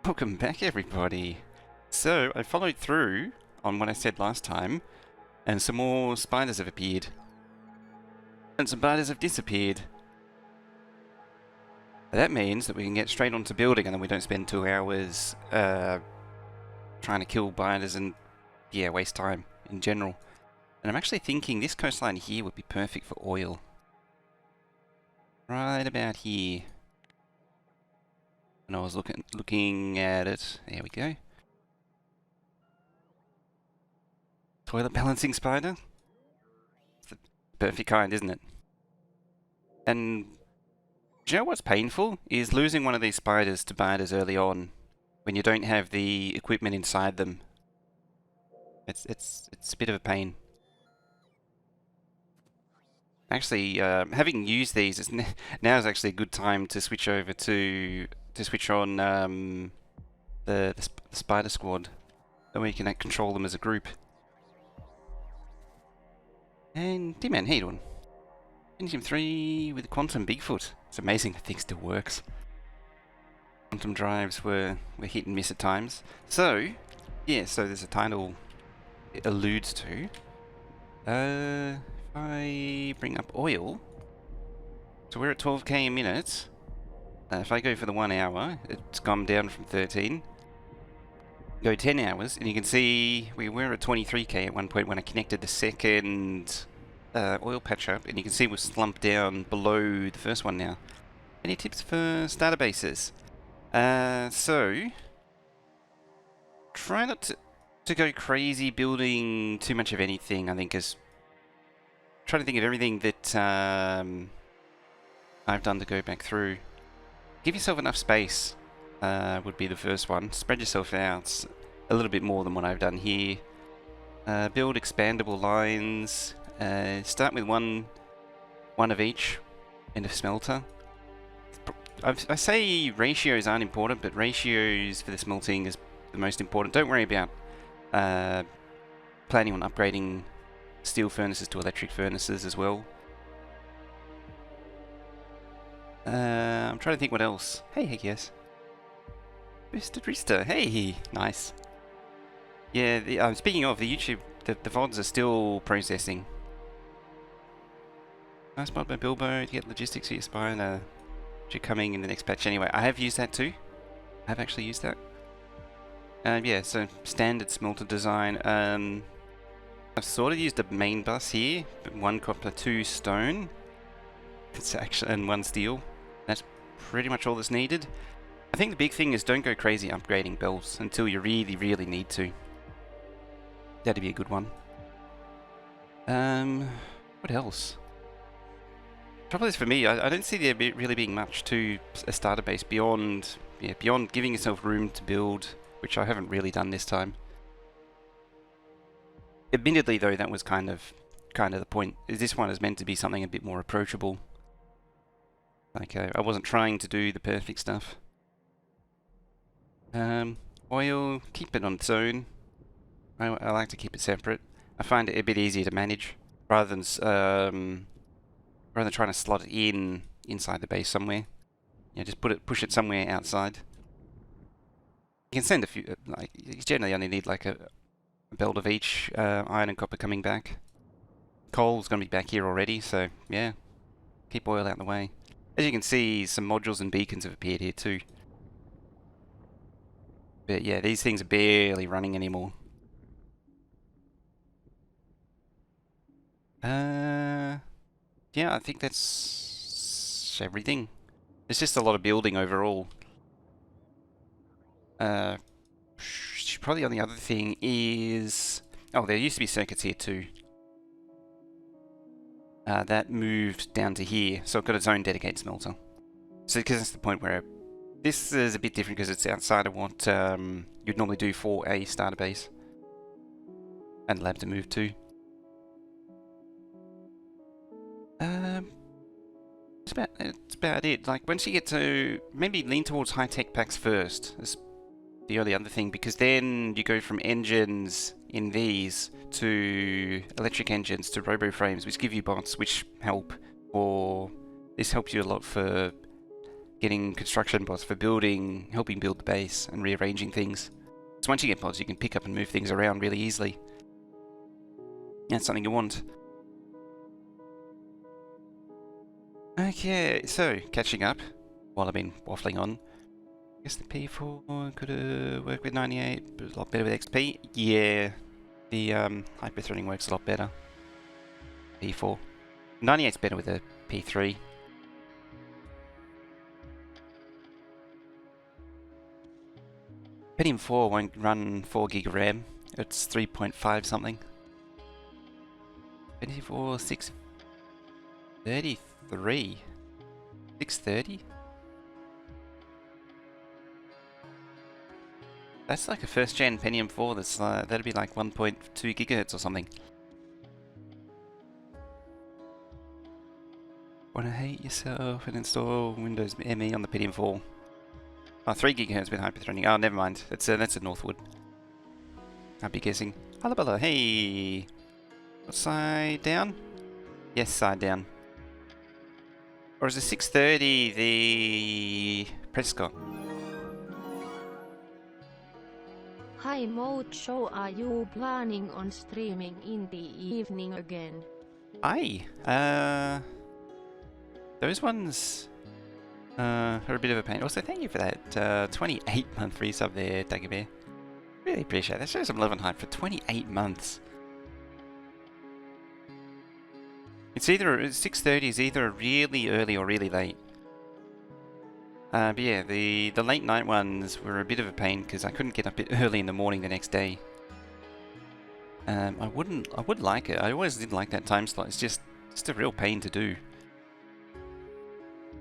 Welcome back, everybody. So, I followed through on what I said last time, and some more spiders have appeared. And some spiders have disappeared. That means that we can get straight onto building, and then we don't spend 2 hours trying to kill spiders and, yeah, waste time in general. And I'm actually thinking this coastline here would be perfect for oil. Right about here. And I was looking at it. There we go. Toilet balancing spider. It's the perfect kind, isn't it? And do you know what's painful? Is losing one of these spiders to spiders early on when you don't have the equipment inside them. It's a bit of a pain. Actually, having used these, now is actually a good time to switch over to switch on the spider squad. That way you can control them as a group. And D-Man, how you doing? Pentium 3 with Quantum Bigfoot. It's amazing that thing still works. Quantum drives were hit and miss at times. So, yeah, so there's a title it alludes to. If I bring up oil, so we're at 12k a minute. If I go for the 1 hour, it's gone down from 13. Go 10 hours, and you can see we were at 23k at one point when I connected the second oil patch up, and you can see we're slumped down below the first one now. Any tips for starter bases? So, try not to go crazy building too much of anything, I think, is trying to think of everything that I've done to go back through. Give yourself enough space would be the first one. Spread yourself out a little bit more than what I've done here. Build expandable lines. Start with one of each in a smelter. I say ratios aren't important, but ratios for the smelting is the most important. Don't worry about planning on upgrading steel furnaces to electric furnaces as well. I'm trying to think what else. Hey, yes. Mr. Drista, hey, nice. Yeah, speaking of the YouTube, the VODs are still processing. Nice mod by Bilbo to get logistics for your spider. Which are coming in the next patch anyway. I have used that too. I have actually used that. Yeah, so standard smelter design. I've sort of used a main bus here, but 1 copper, 2 stone. It's actually, and 1 steel. That's pretty much all that's needed. I think the big thing is don't go crazy upgrading belts until you really, really need to. That'd be a good one. What else? Trouble is for me, I don't see there really being much to a starter base beyond giving yourself room to build, which I haven't really done this time. Admittedly, though, that was kind of the point. This one is meant to be something a bit more approachable. Like I wasn't trying to do the perfect stuff. Oil, keep it on its own. I like to keep it separate. I find it a bit easier to manage rather than trying to slot it inside the base somewhere. Yeah, just push it somewhere outside. You can send a few. Like you generally only need like a belt of each. Iron and copper coming back. Coal's going to be back here already, so yeah, keep oil out of the way. As you can see, some modules and beacons have appeared here too. But yeah, these things are barely running anymore. Yeah, I think that's everything. It's just a lot of building overall. Probably the only other thing is... Oh, there used to be circuits here too. That moved down to here, so it's got its own dedicated smelter. So, because that's the point where... This is a bit different because it's outside of what you'd normally do for a starter base. And lab to move to. That's about it. Like, once you get to... Maybe lean towards high-tech packs first. That's the only other thing, because then you go from engines in these to electric engines to robo frames, which give you bots, which help. Or this helps you a lot for getting construction pods for building, helping build the base and rearranging things. So once you get pods, you can pick up and move things around really easily. That's something you want. Okay, so catching up while I've been waffling on. I guess the P4 could work with 98, but a lot better with XP. Yeah, the hyper-threading works a lot better. P4. 98's better with a P3. Pentium 4 won't run 4 gig of RAM. It's 3.5 something. Pentium 4 633. 630? That's like a first gen Pentium 4. That's that'd be like 1.2 gigahertz or something. Wanna hate yourself and install Windows ME on the Pentium 4? Oh, 3 gigahertz with hyper-threading. Oh, never mind. That's a Northwood. I'd be guessing. Hullabaloo, hey! What side down? Yes, side down. Or is it 630 the Prescott? Hi Mode Show, are you planning on streaming in the evening again? Aye. Those ones are a bit of a pain. Also, thank you for that 28-month resub there, Daggerbear. Really appreciate that. Shows some love and hype for 28 months. It's either 6:30 is either really early or really late. But yeah, the late night ones were a bit of a pain because I couldn't get up early in the morning the next day. I would like it. I always did like that time slot. It's just a real pain to do.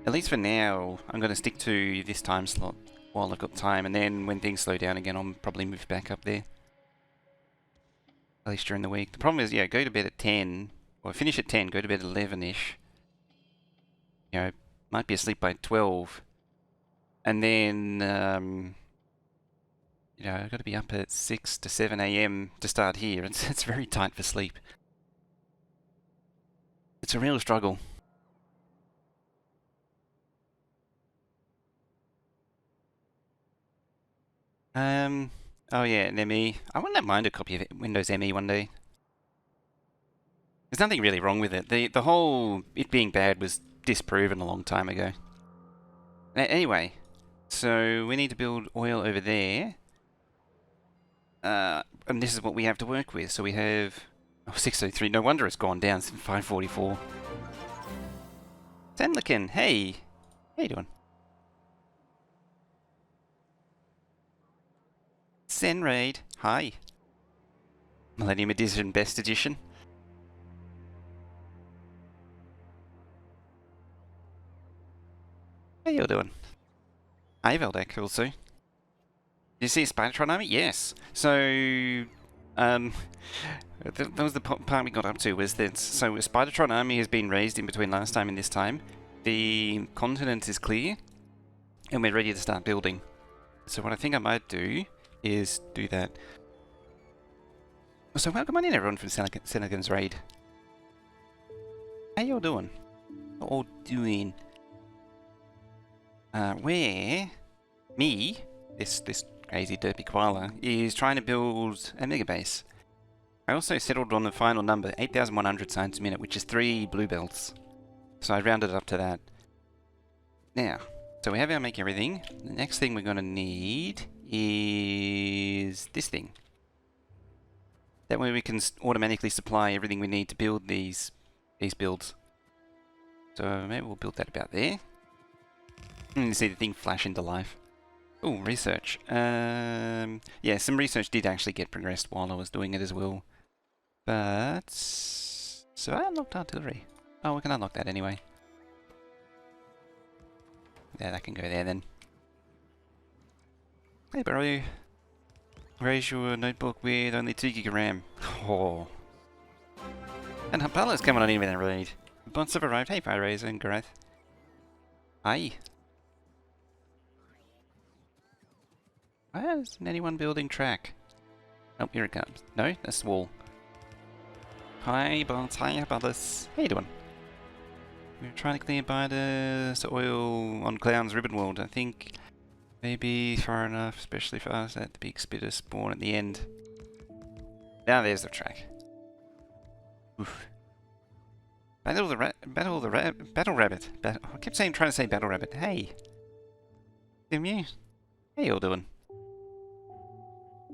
At least for now, I'm going to stick to this time slot while I've got time, and then when things slow down again, I'll probably move back up there. At least during the week. The problem is, yeah, go to bed at 10, or finish at 10, go to bed at 11-ish. You know, might be asleep by 12. And then, you know, I've got to be up at 6 to 7 AM to start here. It's very tight for sleep. It's a real struggle. Oh yeah, an ME. I wouldn't mind a copy of Windows ME one day. There's nothing really wrong with it. The whole it being bad was disproven a long time ago. Anyway, so we need to build oil over there. And this is what we have to work with. So we have 603. No wonder it's gone down since 544. Senlikin, hey, how you doing? Zenraid, hi. Millennium Edition, Best Edition. How you doing? Hi, Veldak, also. Did you see Spidertron Army? Yes. So, that was the part we got up to, was that, so Spidertron Army has been raised in between last time and this time. The continent is clear, and we're ready to start building. So what I think I might do is do that. So welcome on in everyone from Senlikin's Raid. How y'all doing? All doing? Where me, this crazy derpy koala, is trying to build a megabase. I also settled on the final number, 8,100 signs a minute, which is 3 blue belts. So I rounded it up to that. Now, so we have our make everything. The next thing we're going to need is this thing. That way we can automatically supply everything we need to build these builds. So maybe we'll build that about there. And you see the thing flash into life. Oh, research. Yeah, some research did actually get progressed while I was doing it as well. But so I unlocked artillery. Oh, we can unlock that anyway. Yeah, that can go there then. Hey, bro. Raise your notebook with only 2 gig of RAM. Oh. And Haphole's coming on in with a raid. Bots have arrived. Hey, Fire and Gareth. Hi. Why isn't anyone building track? Oh, here it comes. No, that's the wall. Hi, bots. Hi, brothers. How you doing? we're trying to clear by the oil on Clown's Ribbon World. I think maybe far enough, especially for us at the big spitter spawn at the end. Now there's the track. Oof. Battle rabbit. I kept saying, trying to say battle rabbit. Hey, damn you. How you all doing?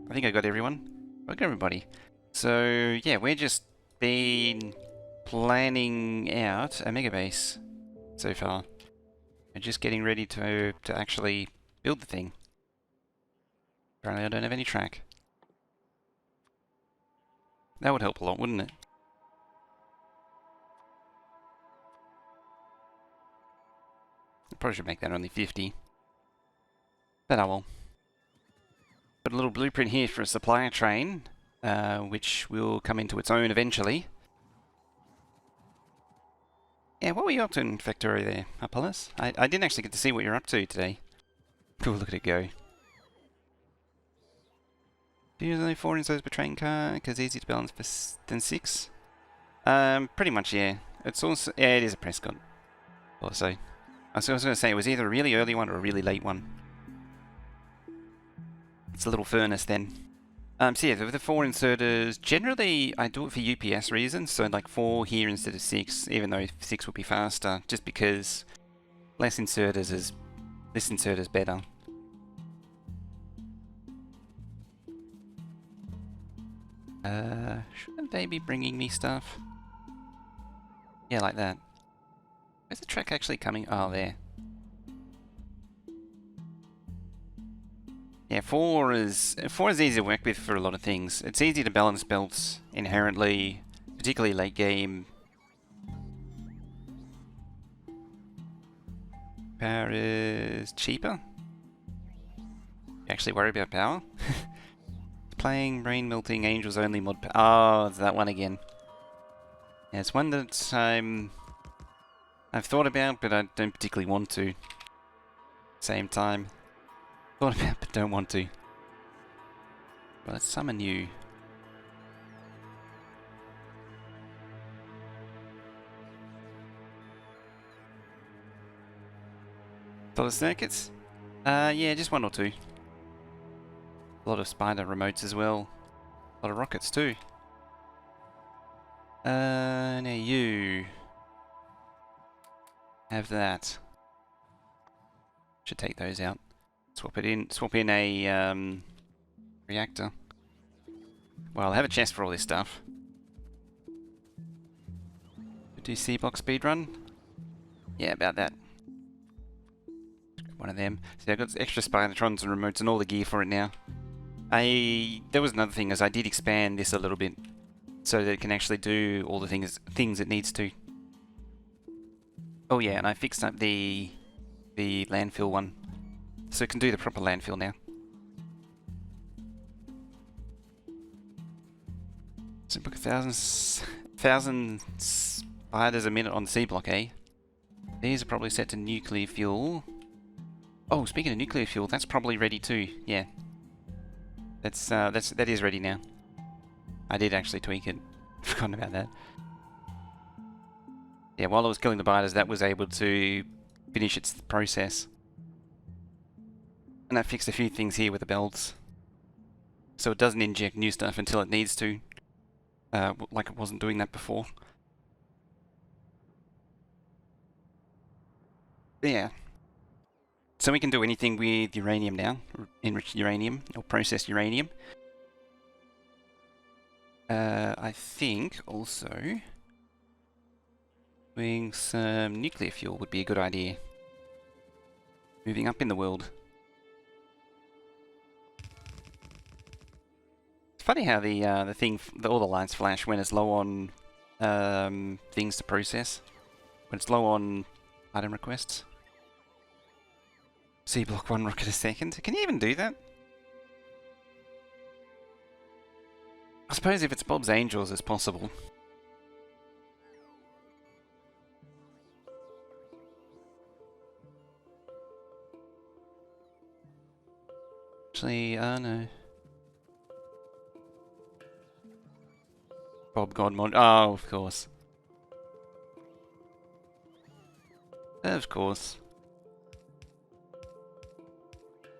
I think I got everyone. I got everybody. So yeah, we're just been planning out a Megabase so far. We're just getting ready to actually build the thing. Apparently I don't have any track. That would help a lot, wouldn't it? I probably should make that only 50. But I will. Put a little blueprint here for a supplier train, which will come into its own eventually. Yeah, what were you up to in Factorio there, Apollos? I didn't actually get to see what you're up to today. Cool, look at it go. Do you use only 4 inserts per train car? Because easy to balance than 6? Pretty much, yeah. It's also, yeah, it is a Prescott. Also, I was going to say it was either a really early one or a really late one. It's a little furnace then. So yeah, with the 4 inserters, generally I do it for UPS reasons, so like 4 here instead of 6, even though 6 would be faster, just because less inserters is better. Shouldn't they be bringing me stuff? Yeah, like that. Where's the track actually coming? Oh, there. Yeah, 4 is easy to work with for a lot of things. It's easy to balance belts inherently, particularly late game. Power is cheaper. You actually worry about power? Playing Brain Melting Angels Only mod. Oh, it's that one again. Yeah, it's one that I've thought about, but I don't particularly want to. Same time. Thought about, but don't want to. Well, let's summon you. Solid circuits? Yeah, just 1 or 2. A lot of spider remotes as well. A lot of rockets too. Now you have that. Should take those out. Swap in a reactor. Well, I'll have a chest for all this stuff. Do C-block speedrun? Yeah, about that. One of them. See, I've got extra Spidertrons and remotes and all the gear for it now. There was another thing, as I did expand this a little bit, so that it can actually do all the things it needs to. Oh yeah, and I fixed up the landfill one, so it can do the proper landfill now. So book 1,000 spiders a minute on the C block, eh? These are probably set to nuclear fuel. Oh, speaking of nuclear fuel, that's probably ready too. Yeah, that is ready now. I did actually tweak it. Forgotten about that. Yeah, while I was killing the biters, that was able to finish its process. And I fixed a few things here with the belts, so it doesn't inject new stuff until it needs to, like it wasn't doing that before. Yeah. So we can do anything with uranium now, enriched uranium, or processed uranium. I think also doing some nuclear fuel would be a good idea. Moving up in the world. It's funny how all the lights flash when it's low on things to process. When it's low on item requests. C block 1 rocket a second. Can you even do that? I suppose if it's Bob's Angels, it's possible. Actually, no. Bob God mod. Oh, of course. Of course.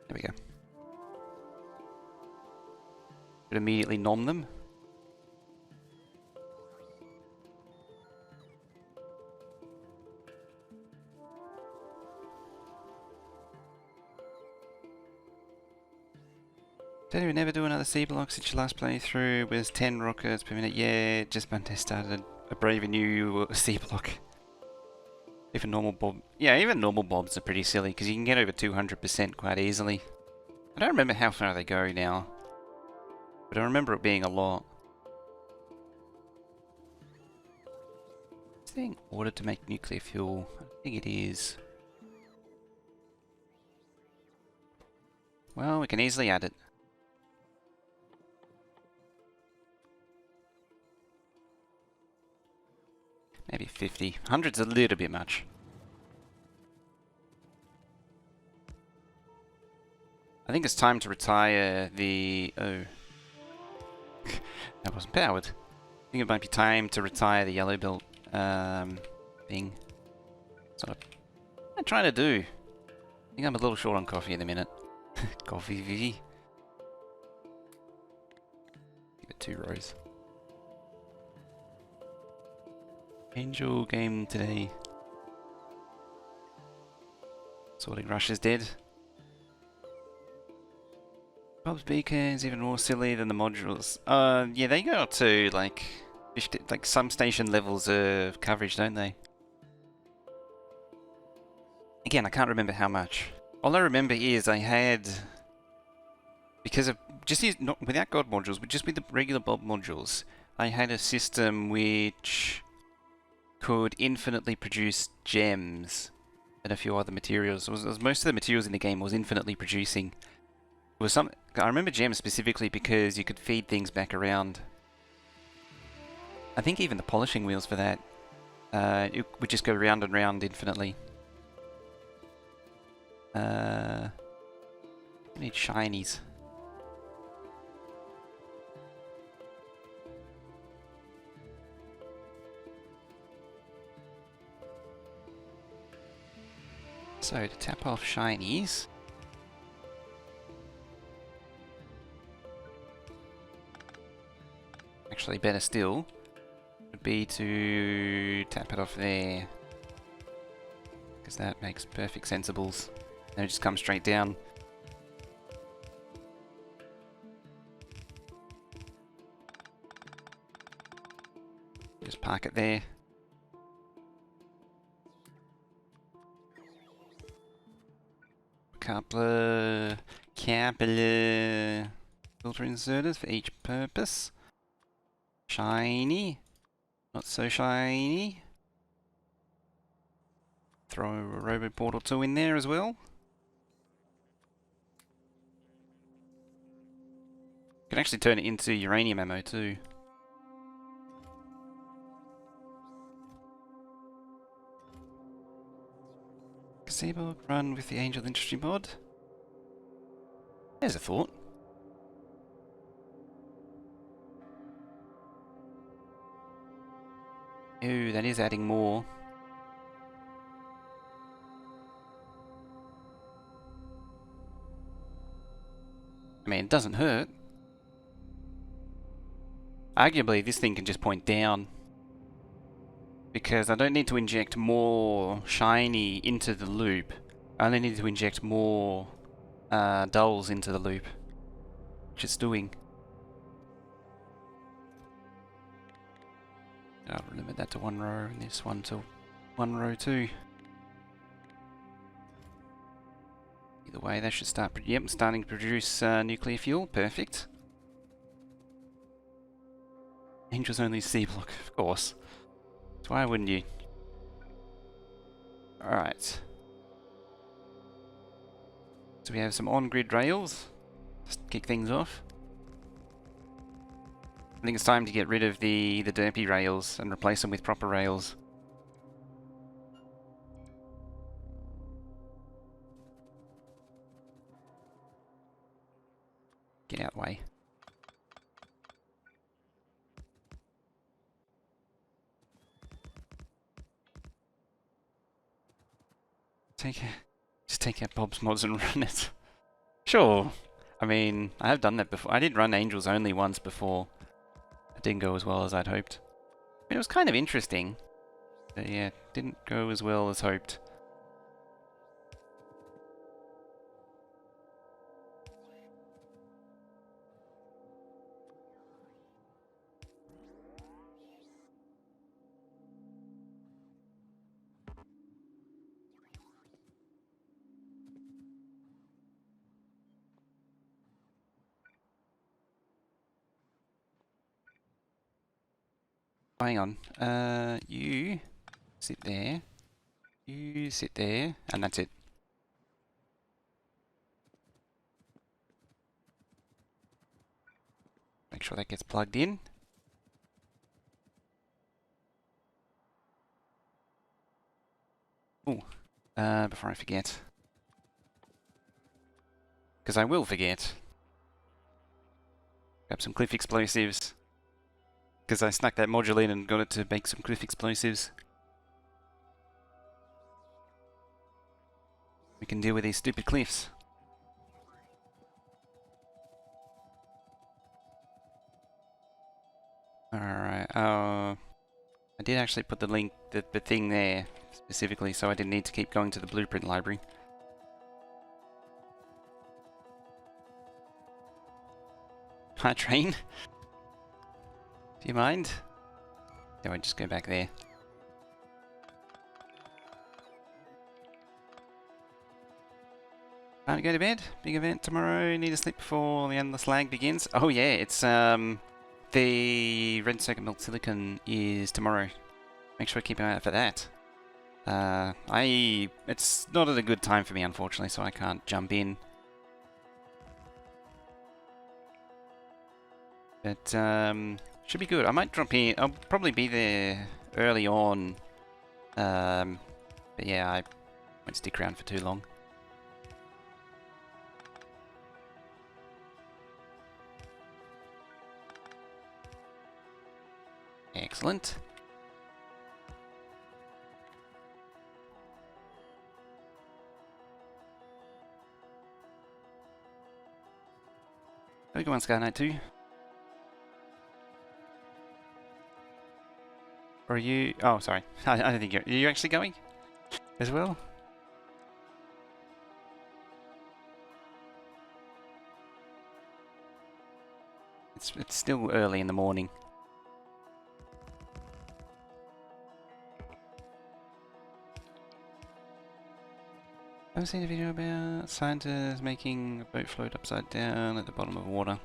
There we go. Could immediately nom them. Did we never do another C block since your last playthrough? Was 10 rockets per minute? Yeah, just Monday started a brave new C block. Even normal bob. Yeah, even normal bobs are pretty silly because you can get over 200% quite easily. I don't remember how far they go now, but I remember it being a lot. Is it being ordered to make nuclear fuel? I think it is. Well, we can easily add it. Maybe 50. 100's a little bit much. I think it's time to retire the... Oh. That wasn't powered. I think it might be time to retire the yellow belt thing. That's what I'm trying to do. I think I'm a little short on coffee in a minute. Coffee, Vivi. Give it 2 rows. Angel game today. Sorting Rush is dead. Bob's beacons even more silly than the modules. Yeah, they go up to like 50, like some station levels of coverage, don't they? Again, I can't remember how much. All I remember is I had, because of not without God modules, but just with the regular Bob modules, I had a system which could infinitely produce gems and a few other materials. It was most of the materials in the game was infinitely producing. It was I remember gems specifically because you could feed things back around. I think even the polishing wheels for that, it would just go round and round infinitely. I need shinies. So to tap off shinies, actually better still would be to tap it off there, because that makes perfect sensibles. Then it just comes straight down. Just park it there. Couple filter inserters for each purpose. Shiny. Not so shiny. Throw a robo port or 2 in there as well. You can actually turn it into uranium ammo too. Gazebo run with the Angel Industry mod. There's a thought. Ooh, that is adding more. I mean, it doesn't hurt. Arguably, this thing can just point down, because I don't need to inject more shiny into the loop. I only need to inject more dulls into the loop, which it's doing. I'll limit that to 1 row, and this one to 1 row too. Either way, that should start. Yep, starting to produce nuclear fuel. Perfect. Angel's only C block, of course. So why wouldn't you? Alright. So we have some on-grid rails. Just kick things off. I think it's time to get rid of the derpy rails and replace them with proper rails. Get out of the way. just take out Bob's mods and run it. Sure. I mean, I have done that before. I did run Angels only once before. It didn't go as well as I'd hoped. I mean, it was kind of interesting. But yeah, it didn't go as well as hoped. Hang on. You sit there. You sit there, and that's it. Make sure that gets plugged in. Ooh, before I forget. Because I will forget. Grab some cliff explosives. Because I snuck that module in and got it to make some cliff explosives. We can deal with these stupid cliffs. Alright, I did actually put the link, the thing there specifically, so I didn't need to keep going to the blueprint library. Hi, train. Do you mind? Do I just go back there? Time to go to bed. Big event tomorrow. Need to sleep before the endless lag begins. Oh yeah, it's the red circuit melt silicon is tomorrow. Make sure I keep an eye out for that. It's not at a good time for me, unfortunately, so I can't jump in. But should be good. I might drop in. I'll probably be there early on. But yeah, I won't stick around for too long. Excellent. Have a good one, Sky Knight 2. Or are you... Oh, sorry. I don't think you're... Are you actually going? As well? It's still early in the morning. I've seen a video about scientists making a boat float upside down at the bottom of water.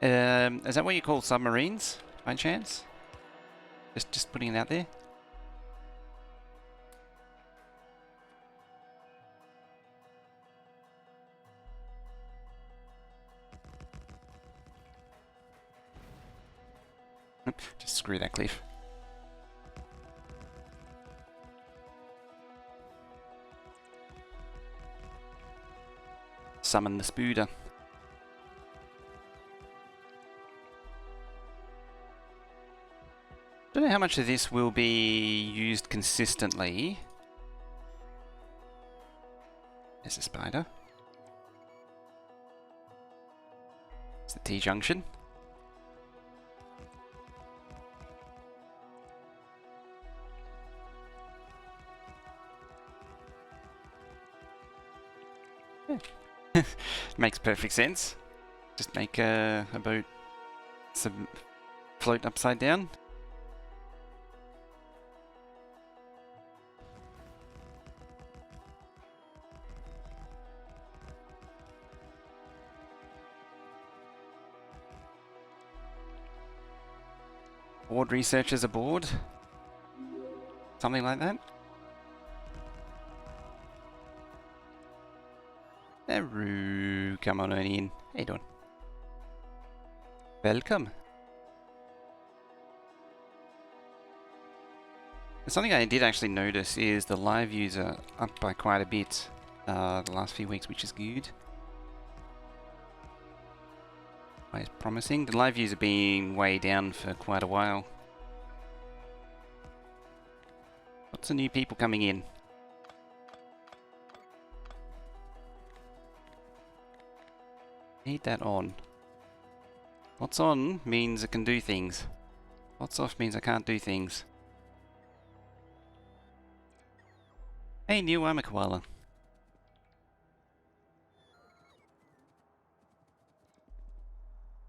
Is that what you call submarines, by chance? Just putting it out there? Just screw that cliff. Summon the spooder. Don't know how much of this will be used consistently. There's a spider. It's the T-junction. Makes perfect sense. Just make a boat float upside down. Board researchers aboard. Something like that. Hello, come on in. How you doing? Welcome. Something I did actually notice is the live views are up by quite a bit the last few weeks, which is good. Always promising. The live views have been way down for quite a while. Lots of new people coming in. Need that on. Lots on means it can do things. Lots off means I can't do things. Hey, new I'm a koala.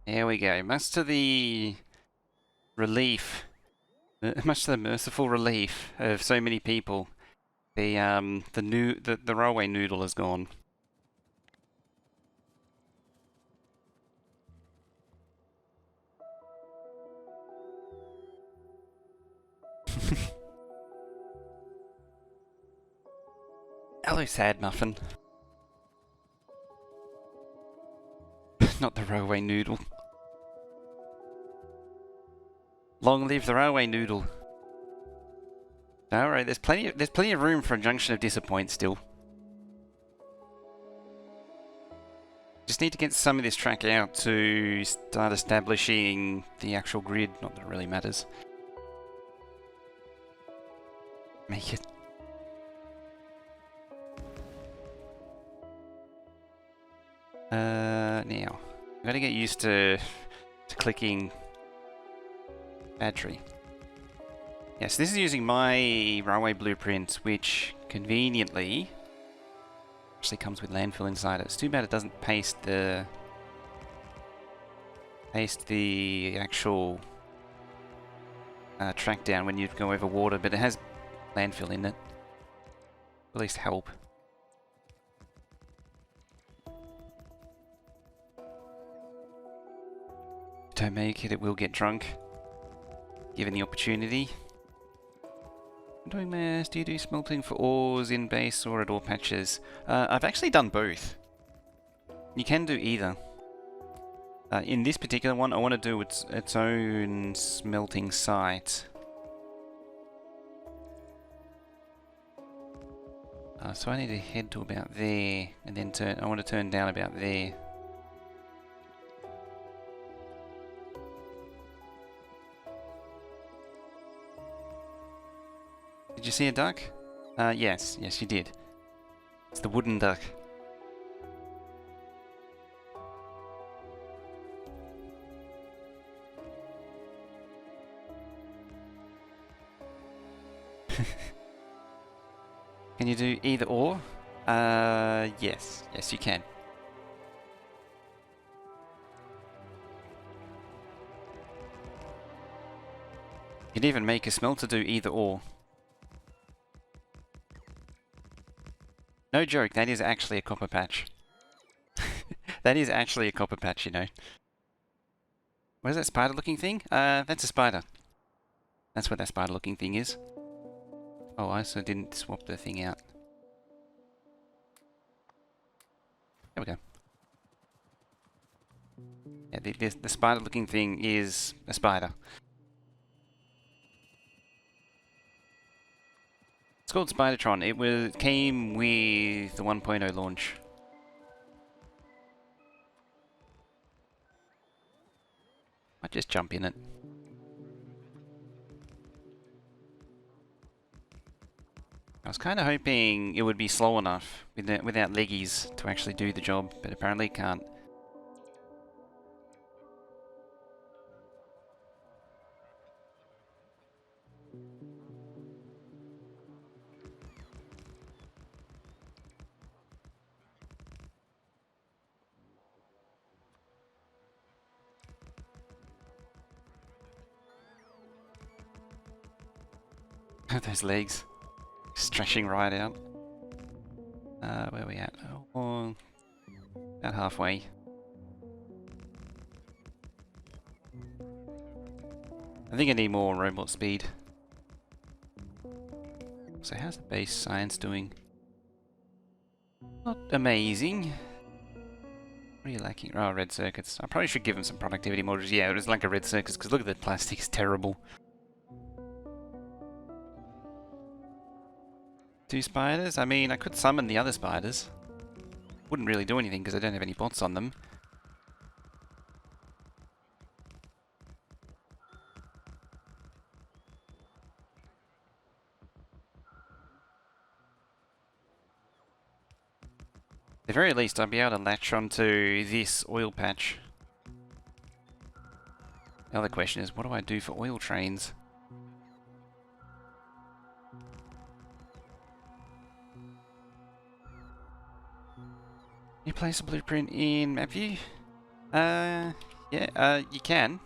There we go. Much to the relief, much to the merciful relief of so many people, the railway noodle is gone. Hello, sad muffin. Not the railway noodle. Long live the railway noodle. Alright, there's plenty of room for a junction of disappoint still. Just need to get some of this track out to start establishing the actual grid. Not that it really matters. Make it. Now, I've got to get used to clicking battery. Yes, this is using my railway blueprint, which conveniently actually comes with landfill inside it. It's too bad it doesn't paste the actual track down when you go over water, but it has landfill in it. At least help. Don't make it, it will get drunk. Given the opportunity. Doing mass, do you do smelting for ores in base or at ore patches? I've actually done both. You can do either. In this particular one, I want to do its own smelting site. So I need to head to about there, and then I want to turn down about there. Did you see a duck? Yes, you did. It's the wooden duck. Can you do either or? Yes you can. You'd even make a smelter do either or. No joke, that is actually a copper patch. That is actually a copper patch, you know. What is that spider looking thing? That's a spider. That's what that spider looking thing is. Oh, I also didn't swap the thing out. There we go. Yeah, the spider looking thing is a spider. It's called Spidertron. It came with the 1.0 launch. Might just jump in it. I was kind of hoping it would be slow enough without leggies to actually do the job, but apparently it can't. Those legs stretching right out. Where are we at? Oh, about halfway. I think I need more robot speed. So how's the base science doing? Not amazing. What are you lacking? Oh, red circuits. I probably should give them some productivity modules. Yeah, it was like a red circuits, because look at the plastic, it's terrible. 2 spiders? I mean, I could summon the other spiders. Wouldn't really do anything because I don't have any bots on them. very least, I'll be able to latch onto this oil patch. The other question is, what do I do for oil trains? You place a blueprint in map view? Yeah, you can,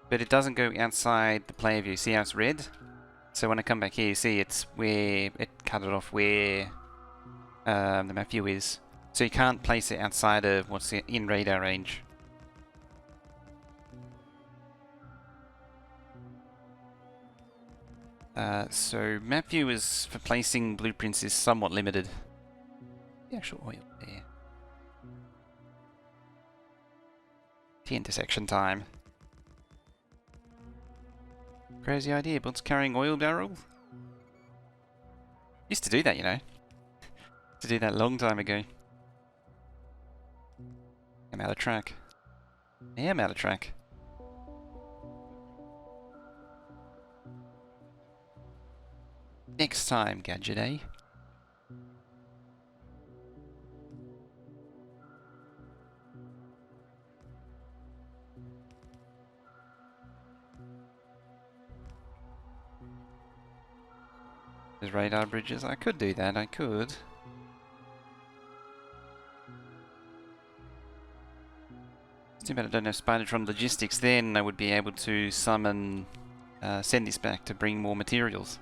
but it doesn't go outside the player view. See how it's red? So when I come back here, you see it's where it cut it off where the map view is. So you can't place it outside of what's in radar range. So map view is for placing blueprints is somewhat limited. The actual oil there. The intersection time. Crazy idea, bots carrying oil barrels? Used to do that, you know. To do that a long time ago. I'm out of track. I am out of track. Next time, Gadget, eh? There's radar bridges. I could do that, I could. It's too bad I don't have Spidertron logistics, then I would be able to summon, send this back to bring more materials.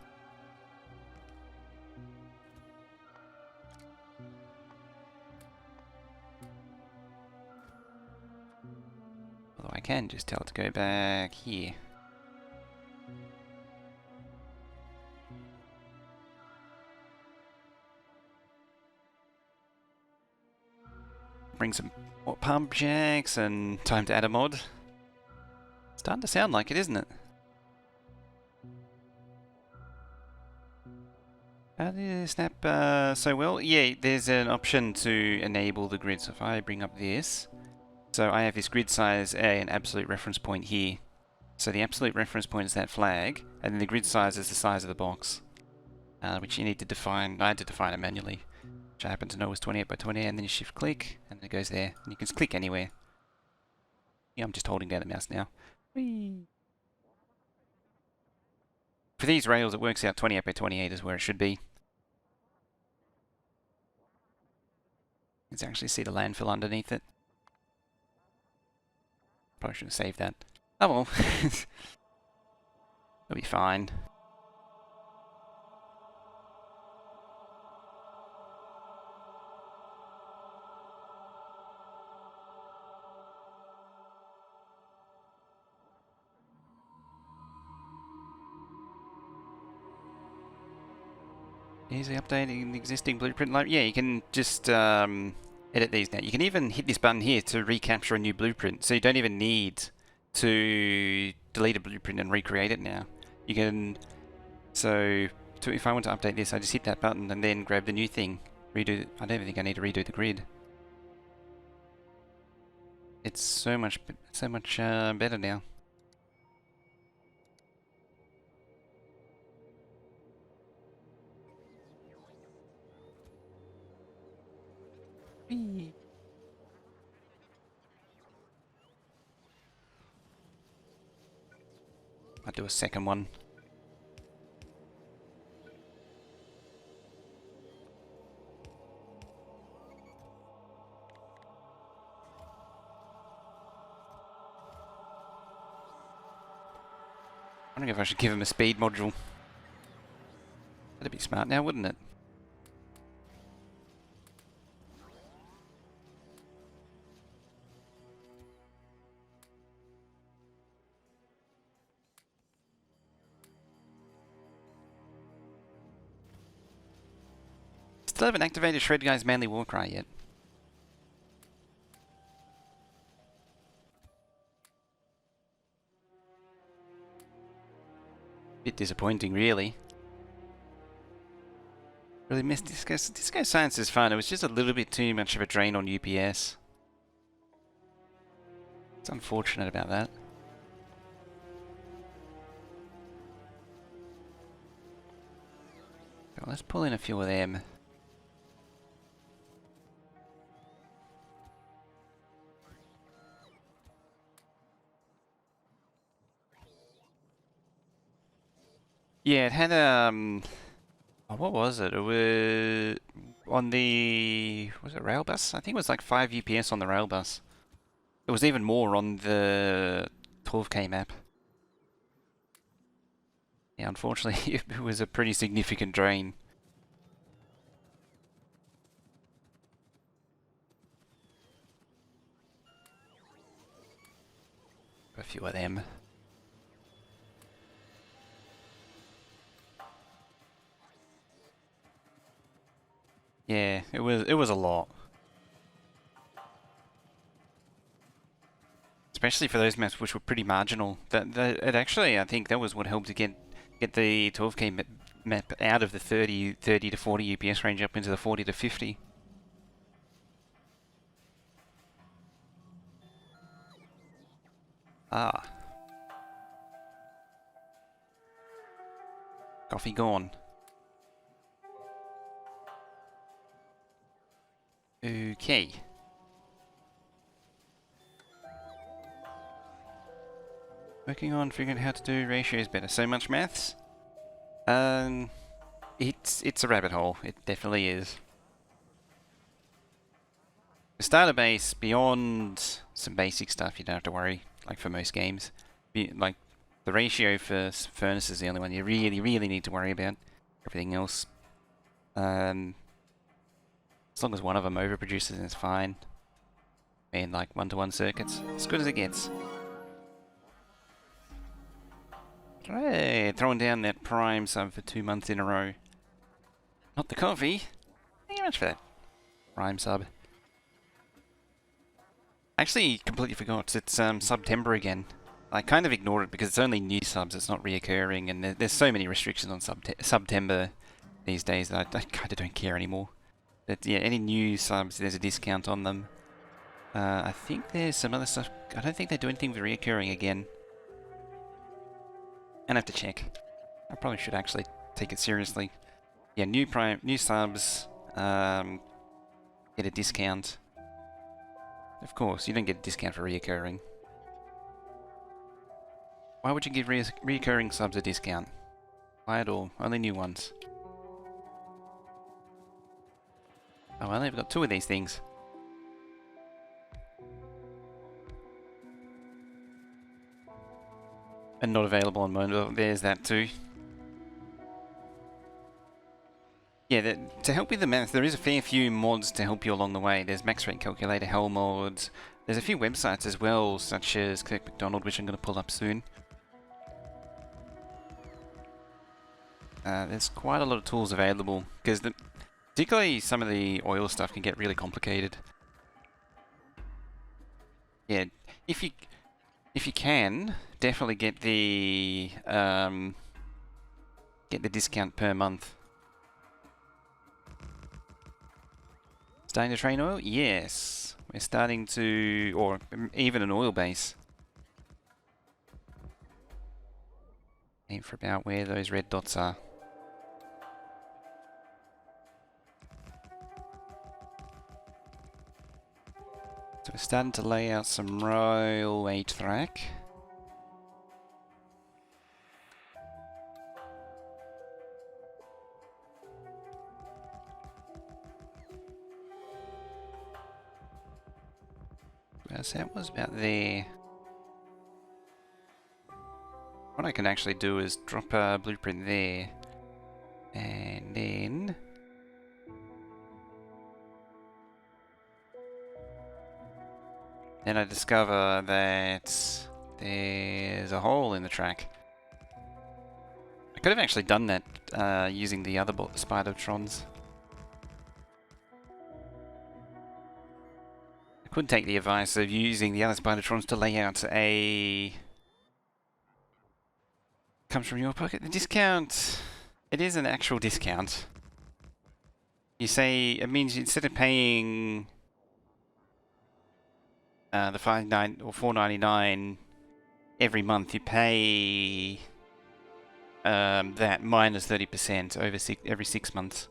Although I can just tell it to go back here. Bring some more pump jacks and time to add a mod. Starting to sound like it, isn't it? How did it snap so well? Yeah, there's an option to enable the grid. So if I bring up this, so I have this grid size A and absolute reference point here. So the absolute reference point is that flag, and then the grid size is the size of the box, which you need to define. I had to define it manually, which I happen to know was 28 by 28, and then you shift click, and it goes there. And you can just click anywhere. Yeah, I'm just holding down the mouse now. Whee! For these rails, it works out 28 by 28 is where it should be. You can actually see the landfill underneath it. Probably should have saved that. Oh well. It'll be fine. Easily updating the existing blueprint library. Yeah, you can just edit these now. You can even hit this button here to recapture a new blueprint. So you don't even need to delete a blueprint and recreate it now. You can, so if I want to update this, I just hit that button and then grab the new thing. Redo, I don't even think I need to redo the grid. It's so much better now. Whee! I'll do a second one. I wondering if I should give him a speed module. That'd be smart now, wouldn't it? Still haven't activated Shred Guy's Manly Warcry yet. Bit disappointing, really. Really missed Disco Science is fun. It was just a little bit too much of a drain on UPS. It's unfortunate about that. Well, let's pull in a few of them. Yeah, it had oh, what was it? It was on the, was it rail bus? I think it was like 5 UPS on the rail bus. It was even more on the 12K map. Yeah, unfortunately, it was a pretty significant drain. A few of them. Yeah, it was a lot. Especially for those maps which were pretty marginal. That it actually, I think that was what helped to get the 12K map out of the 30 to 40 UPS range up into the 40 to 50. Ah. Coffee gone. Okay. Working on figuring out how to do ratios better. So much maths? It's a rabbit hole. It definitely is. The starter base, beyond some basic stuff, you don't have to worry, like for most games. Like, the ratio for furnace is the only one you really need to worry about. Everything else, as long as one of them overproduces, it's fine. And like one-to-one circuits, as good as it gets. Hey, throwing down that prime sub for 2 months in a row. Not the coffee. Thank you much for that prime sub. Actually, completely forgot. It's September again. I kind of ignored it because it's only new subs. It's not reoccurring, and there's so many restrictions on September these days that I kind of don't care anymore. But yeah, any new subs, there's a discount on them. I think there's some other stuff. I don't think they do anything with reoccurring again. And I have to check. I probably should actually take it seriously. Yeah, new subs, get a discount. Of course, you don't get a discount for reoccurring. Why would you give reoccurring subs a discount? Why at all? Only new ones. Oh well, they've got 2 of these things. And not available on mobile. There's that too. Yeah, to help with the math, there is a fair few mods to help you along the way. There's max rate calculator, hell mods. There's a few websites as well, such as Kirk McDonald, which I'm going to pull up soon. There's quite a lot of tools available, because particularly some of the oil stuff can get really complicated. Yeah, if you can, definitely get the discount per month. Starting to train oil? Yes. We're starting to, or even an oil base. Aim for about where those red dots are. So we're starting to lay out some railway track. So that was about there. What I can actually do is drop a blueprint there. And then I discover that there's a hole in the track. I could have actually done that using the other Spidertrons. I could take the advice of using the other Spidertrons to lay out a... Comes from your pocket. The discount... It is an actual discount. You say... It means instead of paying... the $5.99 or $4.99 every month, you pay... that minus 30% over every 6 months.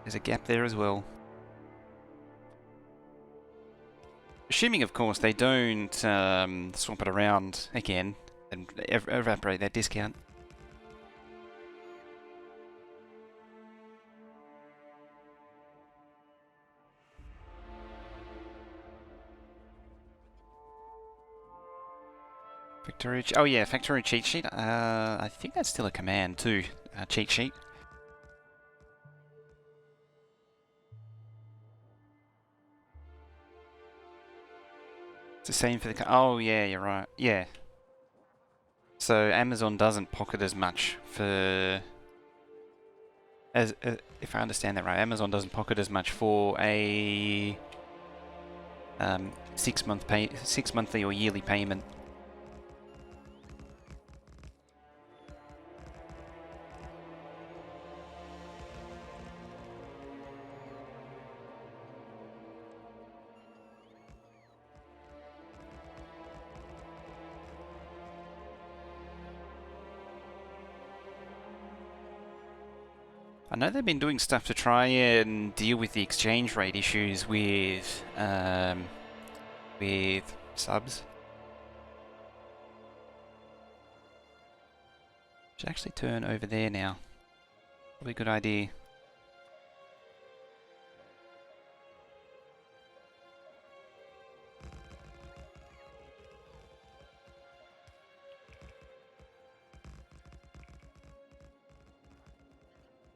There's a gap there as well. assuming, of course, they don't swap it around again and evaporate that discount. Factorio, oh yeah, Factorio cheat sheet. I think that's still a command too. Cheat sheet. It's the same for the. Oh yeah, you're right. Yeah. So Amazon doesn't pocket as much for. As if I understand that right, Amazon doesn't pocket as much for a 6 monthly or yearly payment. I know they've been doing stuff to try and deal with the exchange rate issues with subs. Should actually turn over there now. Probably a good idea.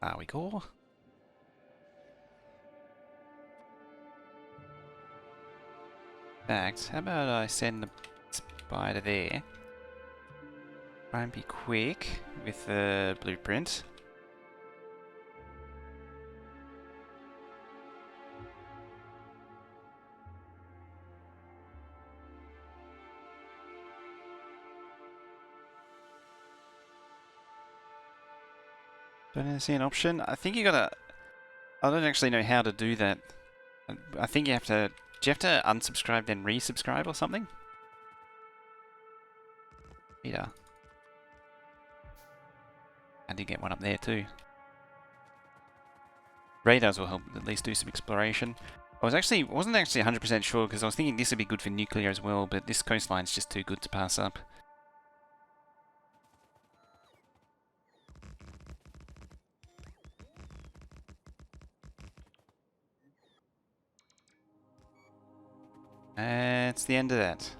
There we go. In fact, how about I send the spider there? Try and be quick with the blueprint. Don't see an option. I think you gotta. I don't actually know how to do that. I think you have to. Do you have to unsubscribe then resubscribe or something? Yeah. I did get one up there too. Radars will help at least do some exploration. Wasn't actually 100% sure because I was thinking this would be good for nuclear as well, but this coastline's just too good to pass up. It's the end of that.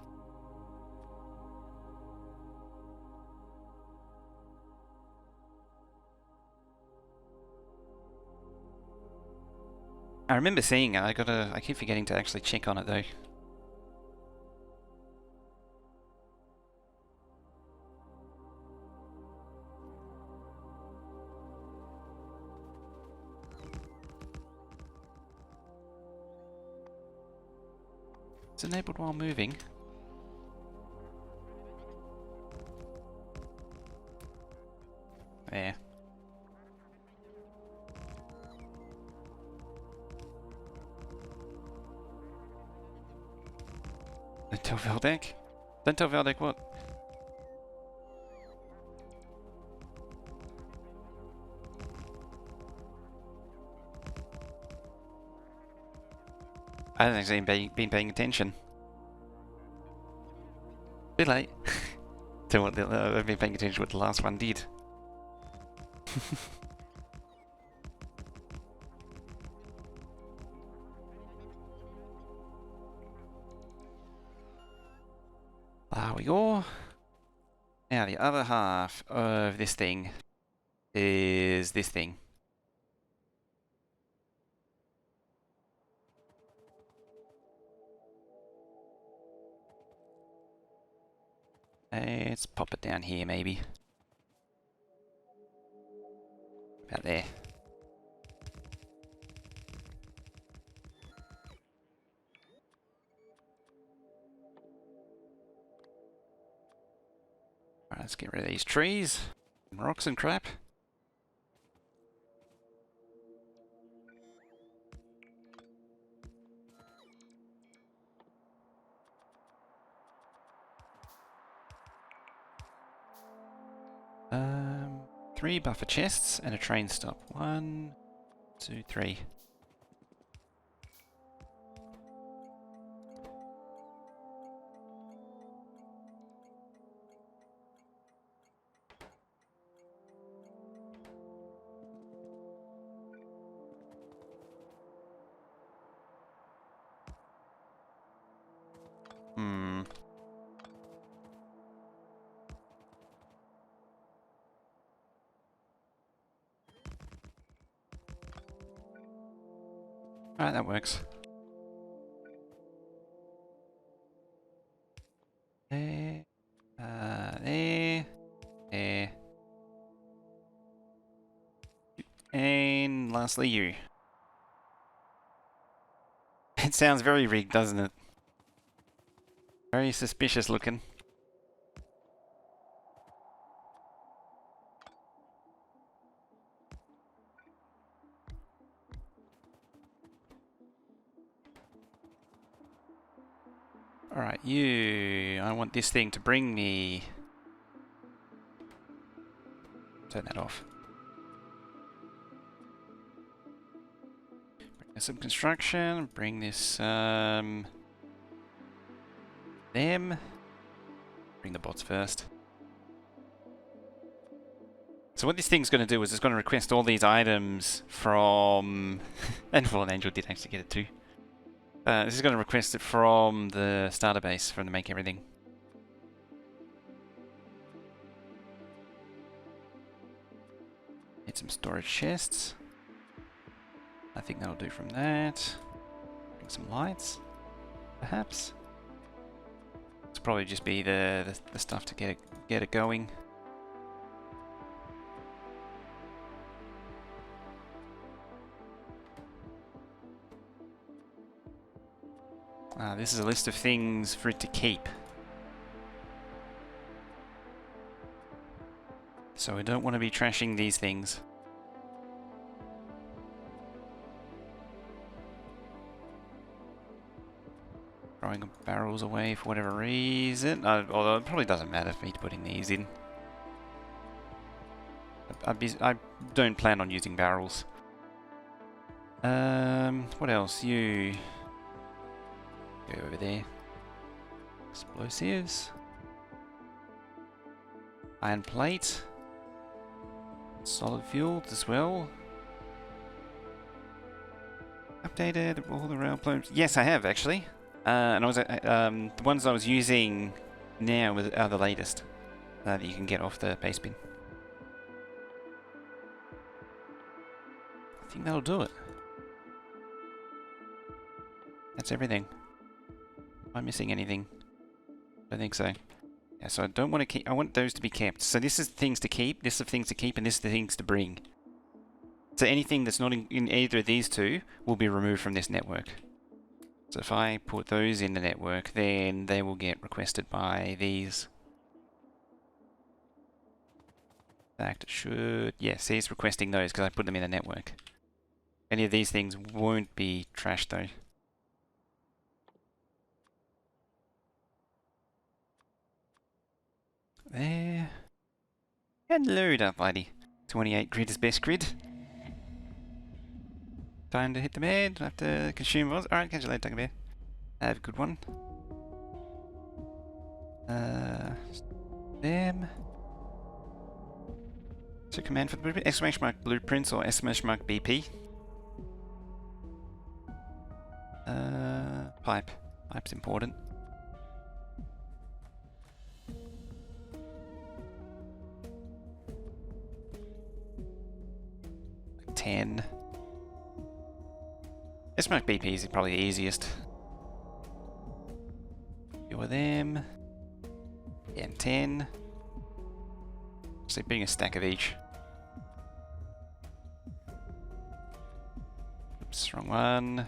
I remember seeing it. I keep forgetting to actually check on it though. It's enabled while moving. There. Don't tell Valdek. Don't tell Valdek what? I haven't actually been paying attention. Bit late. To what I've been paying attention to what the last one did. There we go. Now the other half of this thing is this thing. Let's pop it down here maybe. About there. Alright, let's get rid of these trees, and rocks and crap. Three buffer chests and a train stop. 1, 2, 3. Alright, that works. There. There. There. And lastly, you. It sounds very rigged, doesn't it? Very suspicious looking. Alright, you. I want this thing to bring me. Turn that off. Bring this some construction. Bring this, them. Bring the bots first. So what this thing's going to do is it's going to request all these items from... and Fallen Angel did actually get it too. This is going to request it from the starter base from the Make Everything. Need some storage chests. I think that'll do from that. Bring some lights, perhaps. It's probably just be the stuff to get it going. This is a list of things for it to keep. So we don't want to be trashing these things. Throwing barrels away for whatever reason. Although it probably doesn't matter for me to putting these in. I don't plan on using barrels. What else? You... Go over there. Explosives. Iron plate. Solid fuel as well. Updated all the rail plans. Yes, I have actually. And I was the ones I was using now are the latest that you can get off the Pastebin. I think that'll do it. That's everything. Am I missing anything? I don't think so. Yeah, so I don't want to keep... I want those to be kept. So this is things to keep, this is things to keep, and this is the things to bring. So anything that's not in either of these two will be removed from this network. So if I put those in the network, then they will get requested by these. In fact, it should... Yeah, see, it's requesting those because I put them in the network. Any of these things won't be trashed though. There. And load up, lady. 28 grid is best grid. Time to hit the bed. I have to consume was. Alright, catch you later, Tucker Bear. Have a good one. Them. So command for the blueprint. Exclamation mark blueprints or exclamation mark BP. Pipe. Pipe's important. Like 10. Exclamation mark BP is probably the easiest. Few of them. Yeah, and 10. So being a stack of each. Oops, wrong one.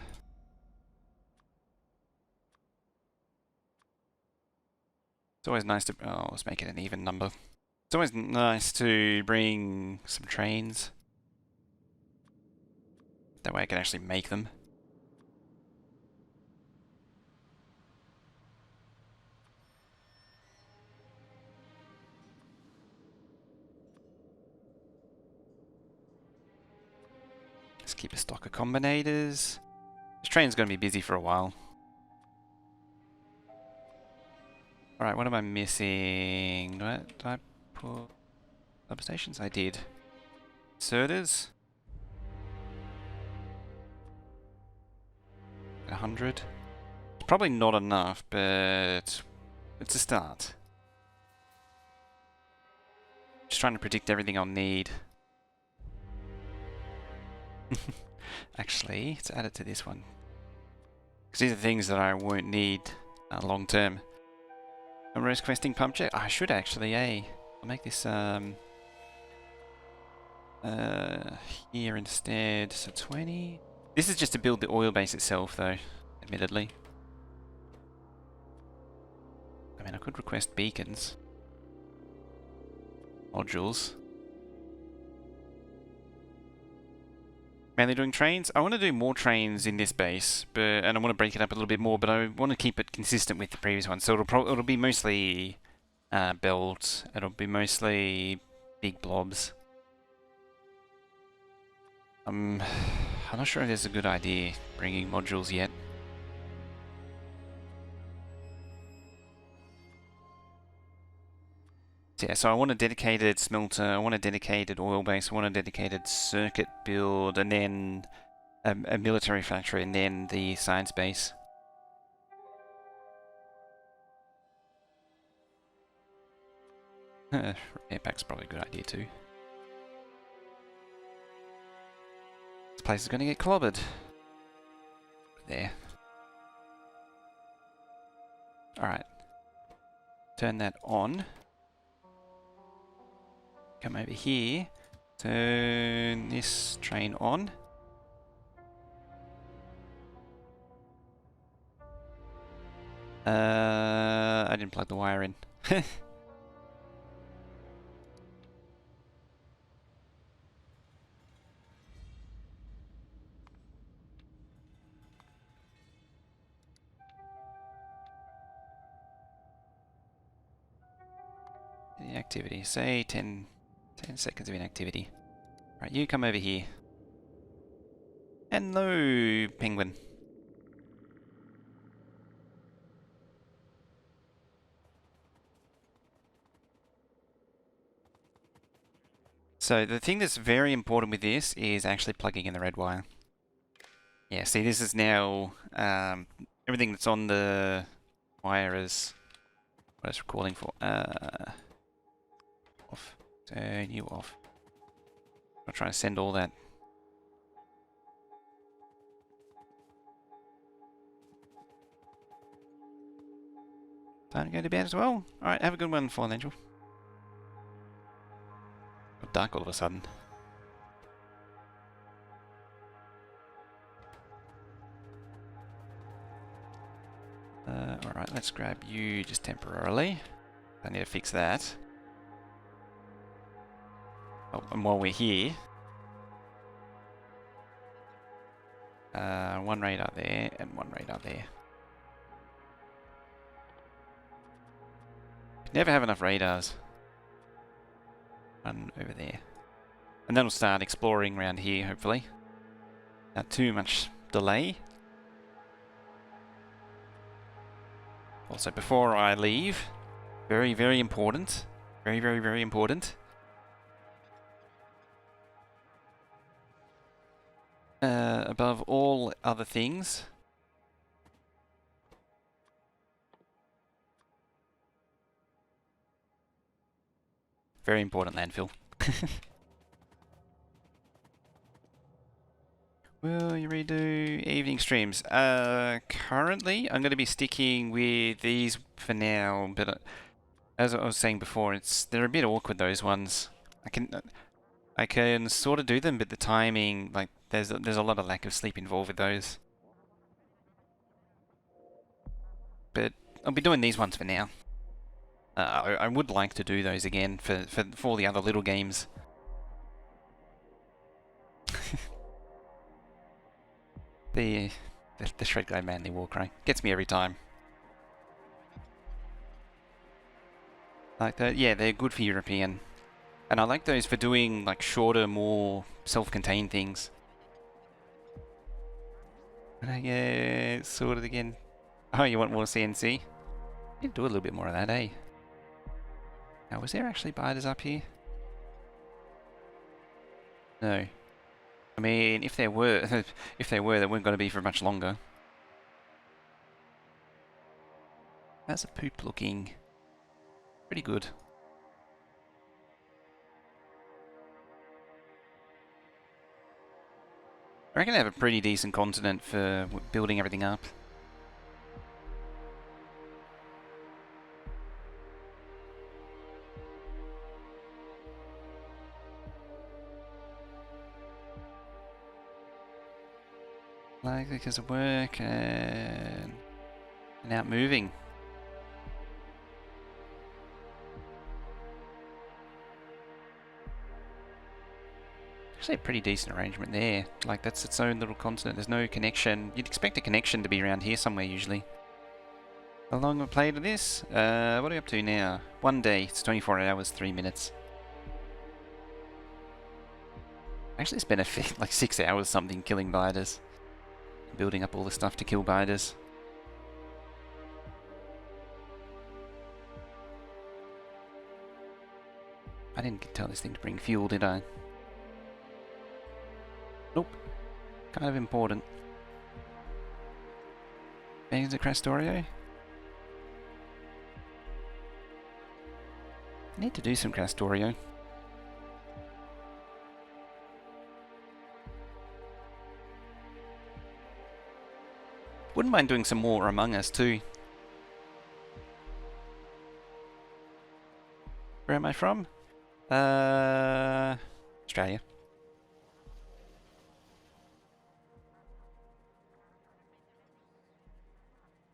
It's always nice to... Oh, let's make it an even number. It's always nice to bring some trains. That way I can actually make them. Let's keep a stock of combinators. This train's going to be busy for a while. Alright, what am I missing? Did I put substations? I did. Inserters. 100. It's probably not enough, but it's a start. Just trying to predict everything I'll need. actually. Let's add it to this one. Because these are things that I won't need long term. A rose questing pump check. I should actually, I'll make this here instead. So 20. This is just to build the oil base itself, though, admittedly. I mean, I could request beacons. Modules. Mainly doing trains. I want to do more trains in this base, and I want to break it up a little bit more, but I want to keep it consistent with the previous one. So it'll be mostly belts. It'll be mostly big blobs. I'm not sure if it's a good idea bringing modules yet. Yeah, so I want a dedicated smelter, I want a dedicated oil base, I want a dedicated circuit build, and then a military factory, and then the science base. Airpack's probably a good idea too. This place is going to get clobbered. There. Alright. Turn that on. Come over here. Turn this train on. I didn't plug the wire in. Inactivity. Say 10 seconds of inactivity. Right, you come over here. Hello, penguin. So the thing that's very important with this is actually plugging in the red wire. Yeah, see, this is now everything that's on the wire is what it's recording for. Off. Turn you off. I'll try to send all that. Time to go to bed as well. Alright, have a good one, Fallen Angel. Got dark all of a sudden. Alright, let's grab you just temporarily. I need to fix that. Oh, and while we're here, one radar there and one radar there. Never have enough radars. One over there. And then we'll start exploring around here, hopefully. Not too much delay. Also, before I leave, very, very important. Very, very, very important. Above all other things, very important landfill. Will you redo evening streams? Currently, I'm going to be sticking with these for now, but as I was saying before, they're a bit awkward, those ones. I can sort of do them, but the timing, like, there's a lot of lack of sleep involved with those. But I'll be doing these ones for now. I would like to do those again for all the other little games. the Shred Guy Manly War Cry gets me every time. Like that, yeah, they're good for European. And I like those for doing like shorter, more self-contained things. And I get sorted again. Oh, you want more CNC? You do a little bit more of that, eh? Now, was there actually biters up here? No. I mean, if there were, they weren't going to be for much longer. How's the poop looking? Pretty good. I reckon they have a pretty decent continent for building everything up. Likely because of work and out moving. Actually a pretty decent arrangement there. Like that's its own little continent. There's no connection. You'd expect a connection to be around here somewhere usually. How long have I played with this? What are we up to now? 1 day. It's 24 hours, 3 minutes. Actually spent like 6 hours something killing biters. Building up all the stuff to kill biters. I didn't tell this thing to bring fuel, did I? Nope. Kind of important. Bangs of Factorio. I need to do some Factorio. Wouldn't mind doing some more Among Us too. Where am I from? Australia.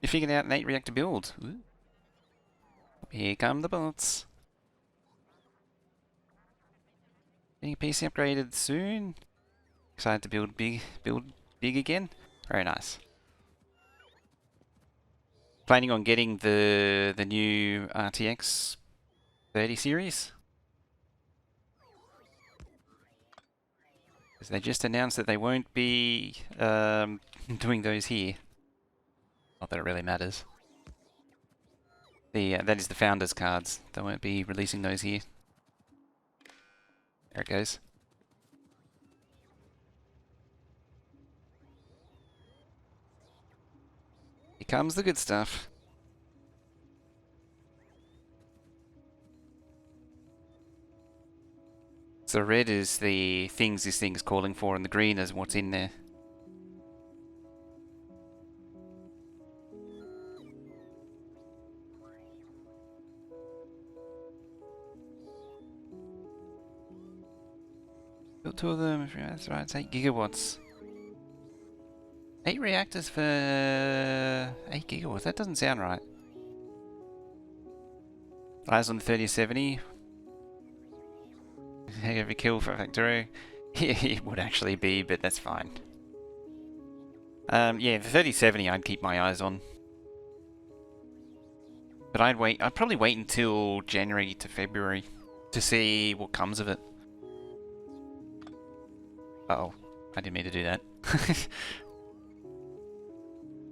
You figured out an 8 reactor build. Ooh. Here come the bots. Getting a PC upgraded soon. Excited to build big again. Very nice. Planning on getting the new RTX 30 series. Because they just announced that they won't be doing those here. Not that it really matters. That is the founders cards. They won't be releasing those here. There it goes. Here comes the good stuff. So red is the things this thing's calling for, and the green is what's in there. Built 2 of them, that's right, it's 8 gigawatts. 8 reactors for 8 gigawatts, that doesn't sound right. Eyes on the 3070. Every kill for Factorio. It would actually be, but that's fine. Yeah, the 3070 I'd keep my eyes on. But I'd probably wait until January to February to see what comes of it. Uh-oh, I didn't mean to do that.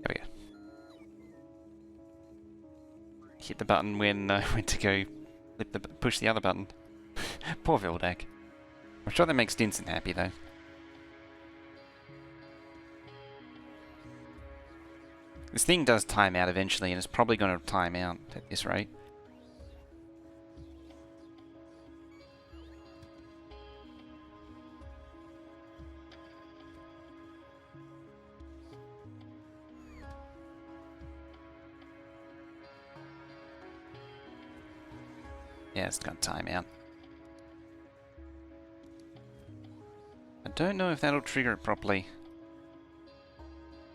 There we go. Hit the button when I went to go push the other button. Poor Vildak. I'm sure that makes Stinson happy though. This thing does time out eventually, and it's probably going to time out at this rate. Yeah, it's going to time out. I don't know if that'll trigger it properly.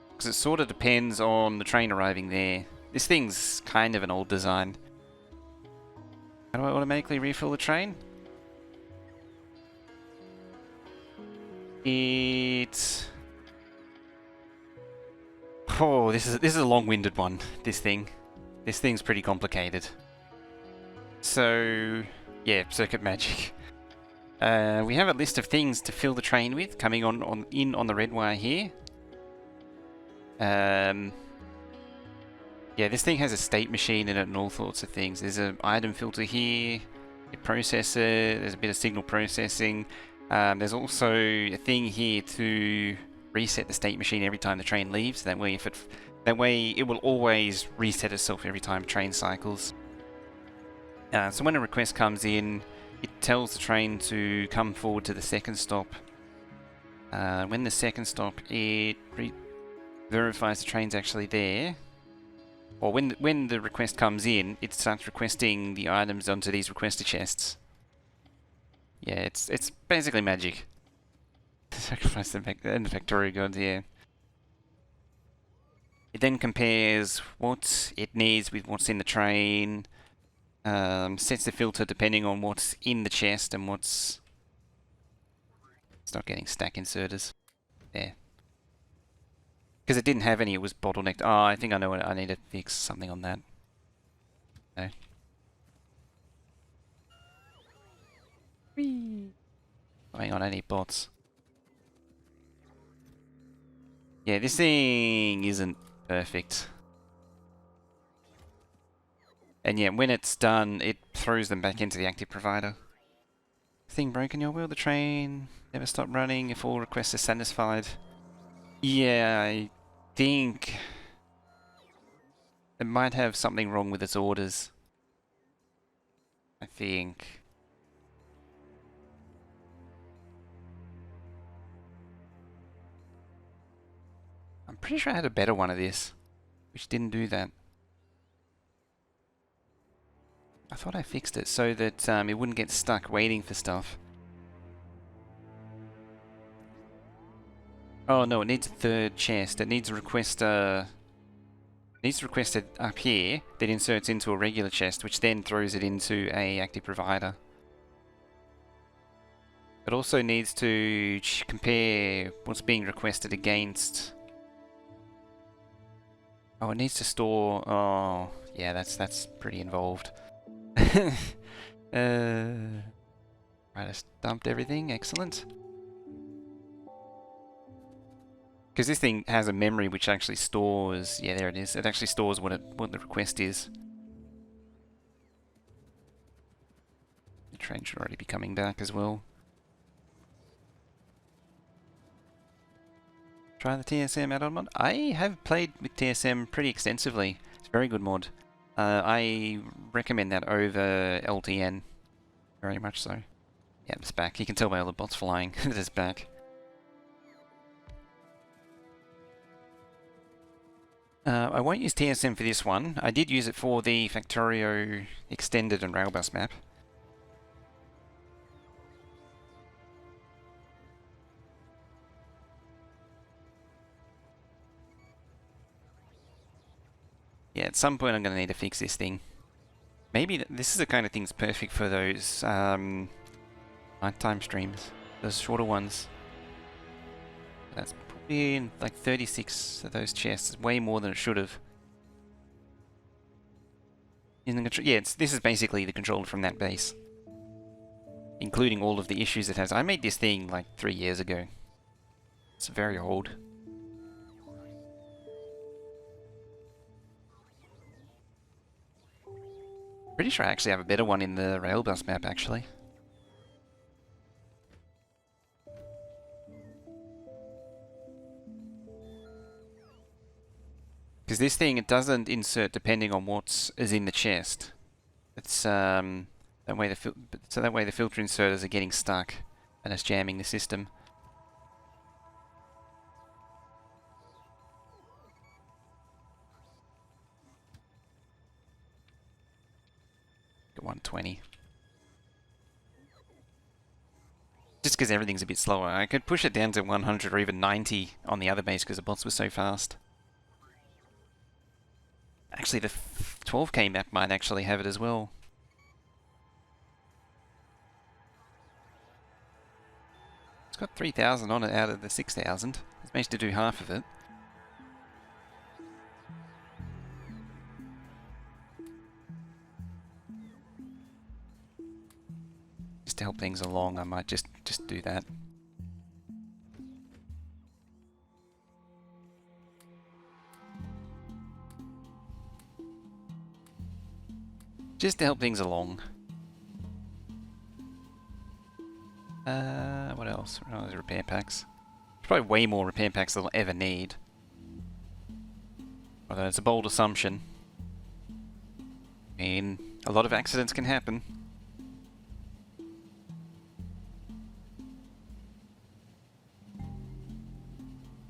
Because it sort of depends on the train arriving there. This thing's kind of an old design. How do I automatically refill the train? It's... Oh, this is a long-winded one, this thing. This thing's pretty complicated. So, yeah, circuit magic. We have a list of things to fill the train with, coming in on the red wire here. Yeah, this thing has a state machine in it and all sorts of things. There's an item filter here, a processor, there's a bit of signal processing. There's also a thing here to reset the state machine every time the train leaves. That way, it will always reset itself every time a train cycles. So when a request comes in, it tells the train to come forward to the second stop. When the second stop, it verifies the train's actually there. Or when the request comes in, it starts requesting the items onto these requester chests. Yeah, it's basically magic. Sacrifice the Factorio gods, yeah. It then compares what it needs with what's in the train. Sets the filter depending on what's in the chest and what's... It's not getting stack inserters. There. Because it didn't have any, it was bottlenecked. Oh, I think I know what I need to fix something on that. No. Whee. Oh, hang on, I need bots. Yeah, this thing isn't perfect. And yeah, when it's done, it throws them back into the active provider. Thing broken, your will the train never stop running if all requests are satisfied. Yeah, I think it might have something wrong with its orders. I think. I'm pretty sure I had a better one of this, which didn't do that. I thought I fixed it so that it wouldn't get stuck waiting for stuff. Oh no, it needs a third chest. It needs a requester. It needs to request it up here, that inserts into a regular chest, which then throws it into a active provider. It also needs to compare what's being requested against. Oh, it needs to store. Oh, yeah, that's pretty involved. Right, I dumped everything. Excellent. Because this thing has a memory which actually stores. Yeah, there it is. It actually stores what the request is. The train should already be coming back as well. Try the TSM add-on mod. I have played with TSM pretty extensively. It's a very good mod. I recommend that over LTN. Very much so. Yeah, it's back. You can tell by all the bots flying that it's back. I won't use TSM for this one. I did use it for the Factorio extended and railbus map. Yeah, at some point I'm going to need to fix this thing. Maybe this is the kind of thing that's perfect for those nighttime streams, those shorter ones. That's probably in like 36 of those chests, way more than it should have. Yeah, this is basically the controller from that base, including all of the issues it has. I made this thing like 3 years ago. It's very old. Pretty sure I actually have a better one in the railbus map, actually. Because this thing, it doesn't insert depending on what is in the chest. It's that way the filter inserters are getting stuck and it's jamming the system. Got 120. Just because everything's a bit slower. I could push it down to 100 or even 90 on the other base because the bots were so fast. Actually, the 12k map might actually have it as well. It's got 3,000 on it out of the 6,000. It's managed to do half of it. Just to help things along, I might just do that. Just to help things along. What else? Oh, there's repair packs. There's probably way more repair packs than I'll ever need. Although it's a bold assumption. I mean, a lot of accidents can happen.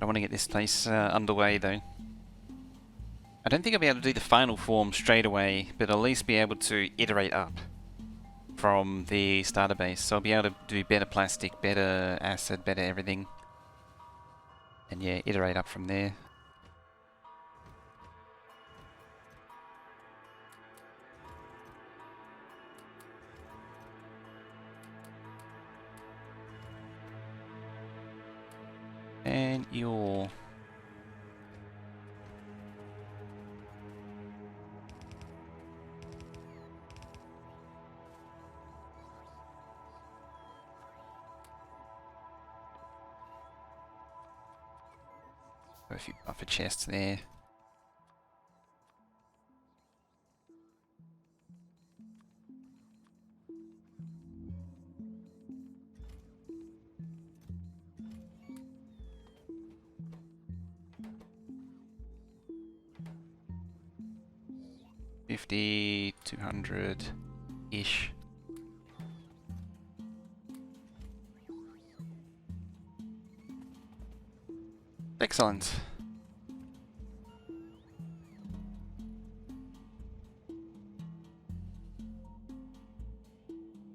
I want to get this place underway though. I don't think I'll be able to do the final form straight away, but I'll at least be able to iterate up from the starter base. So I'll be able to do better plastic, better acid, better everything. And yeah, iterate up from there. And your... a few buffer chests there. $50, $200-ish. Excellent.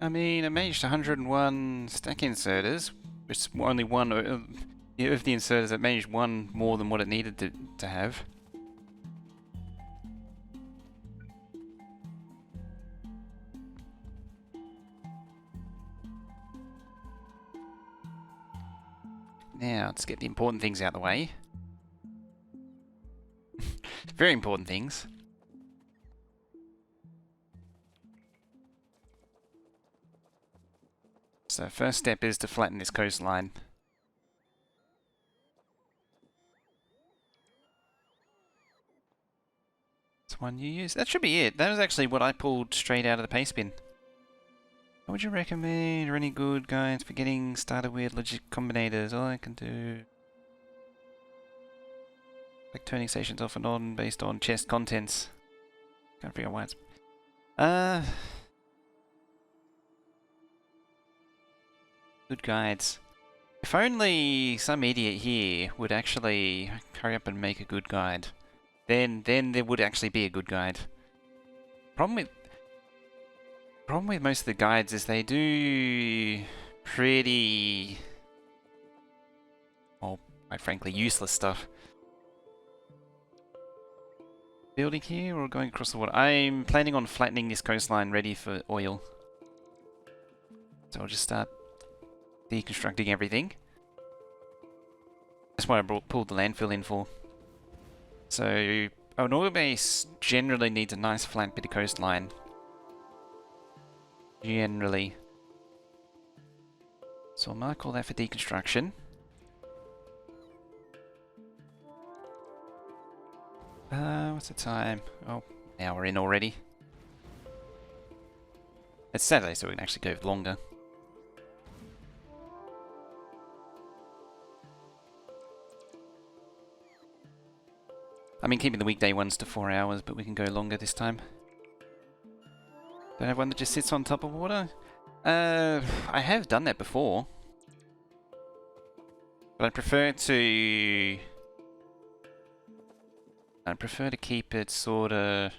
I mean, I managed 101 stack inserters. It's only one of the inserters that managed one more than what it needed to have. Now, let's get the important things out of the way. Very important things. So first step is to flatten this coastline. That's one you use. That should be it. That was actually what I pulled straight out of the Pastebin. What would you recommend? Are any good guides for getting started with logic combinators? All I can do... like turning stations off and on based on chest contents. Can't figure out why it's... good guides. If only some idiot here would actually hurry up and make a good guide. Then there would actually be a good guide. Problem with most of the guides is they do pretty... well, quite frankly, useless stuff. Building here or going across the water? I'm planning on flattening this coastline ready for oil. So I'll just start deconstructing everything. That's what I pulled the landfill in for. So an oil base generally needs a nice flat bit of coastline. Generally. So I'll mark all that for deconstruction. What's the time? Oh, now we're in already. It's Saturday, so we can actually go longer. I mean, keeping the weekday ones to 4 hours, but we can go longer this time. Don't have one that just sits on top of water? I have done that before. But I prefer to keep it sorta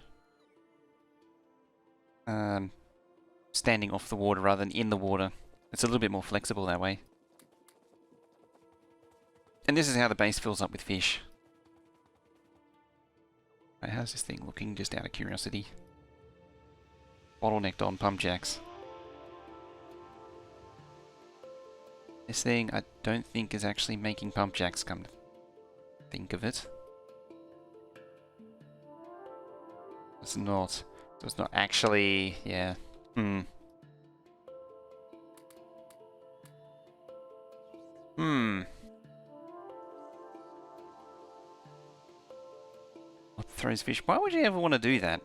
standing off the water rather than in the water. It's a little bit more flexible that way. And this is how the base fills up with fish. Right, how's this thing looking, just out of curiosity? Bottlenecked on pump jacks. This thing I don't think is actually making pump jacks, come to think of it. It's not. So it's not actually, yeah. What throws fish? Why would you ever want to do that?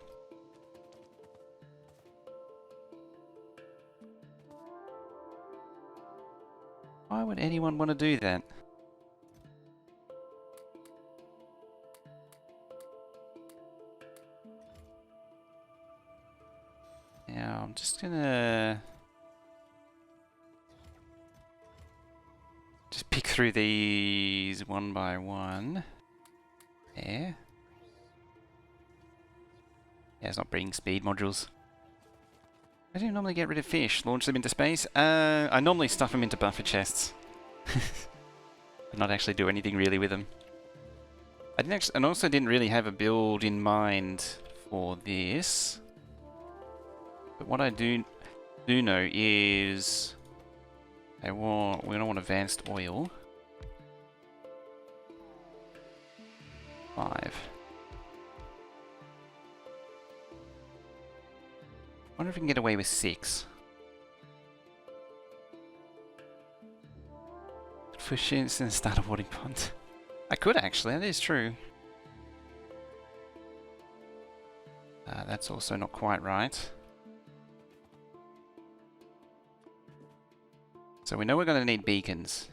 Why would anyone want to do that? Now, I'm just just pick through these one by one. There. Yeah, it's not bringing speed modules. I do normally get rid of fish, launch them into space. I normally stuff them into buffer chests. And not actually do anything really with them. I didn't actually, and also didn't really have a build in mind for this. But what I do know is we don't want advanced oil. 5. I wonder if we can get away with 6. Push in and start a watering pond. I could actually, that is true. That's also not quite right. So we know we're going to need beacons.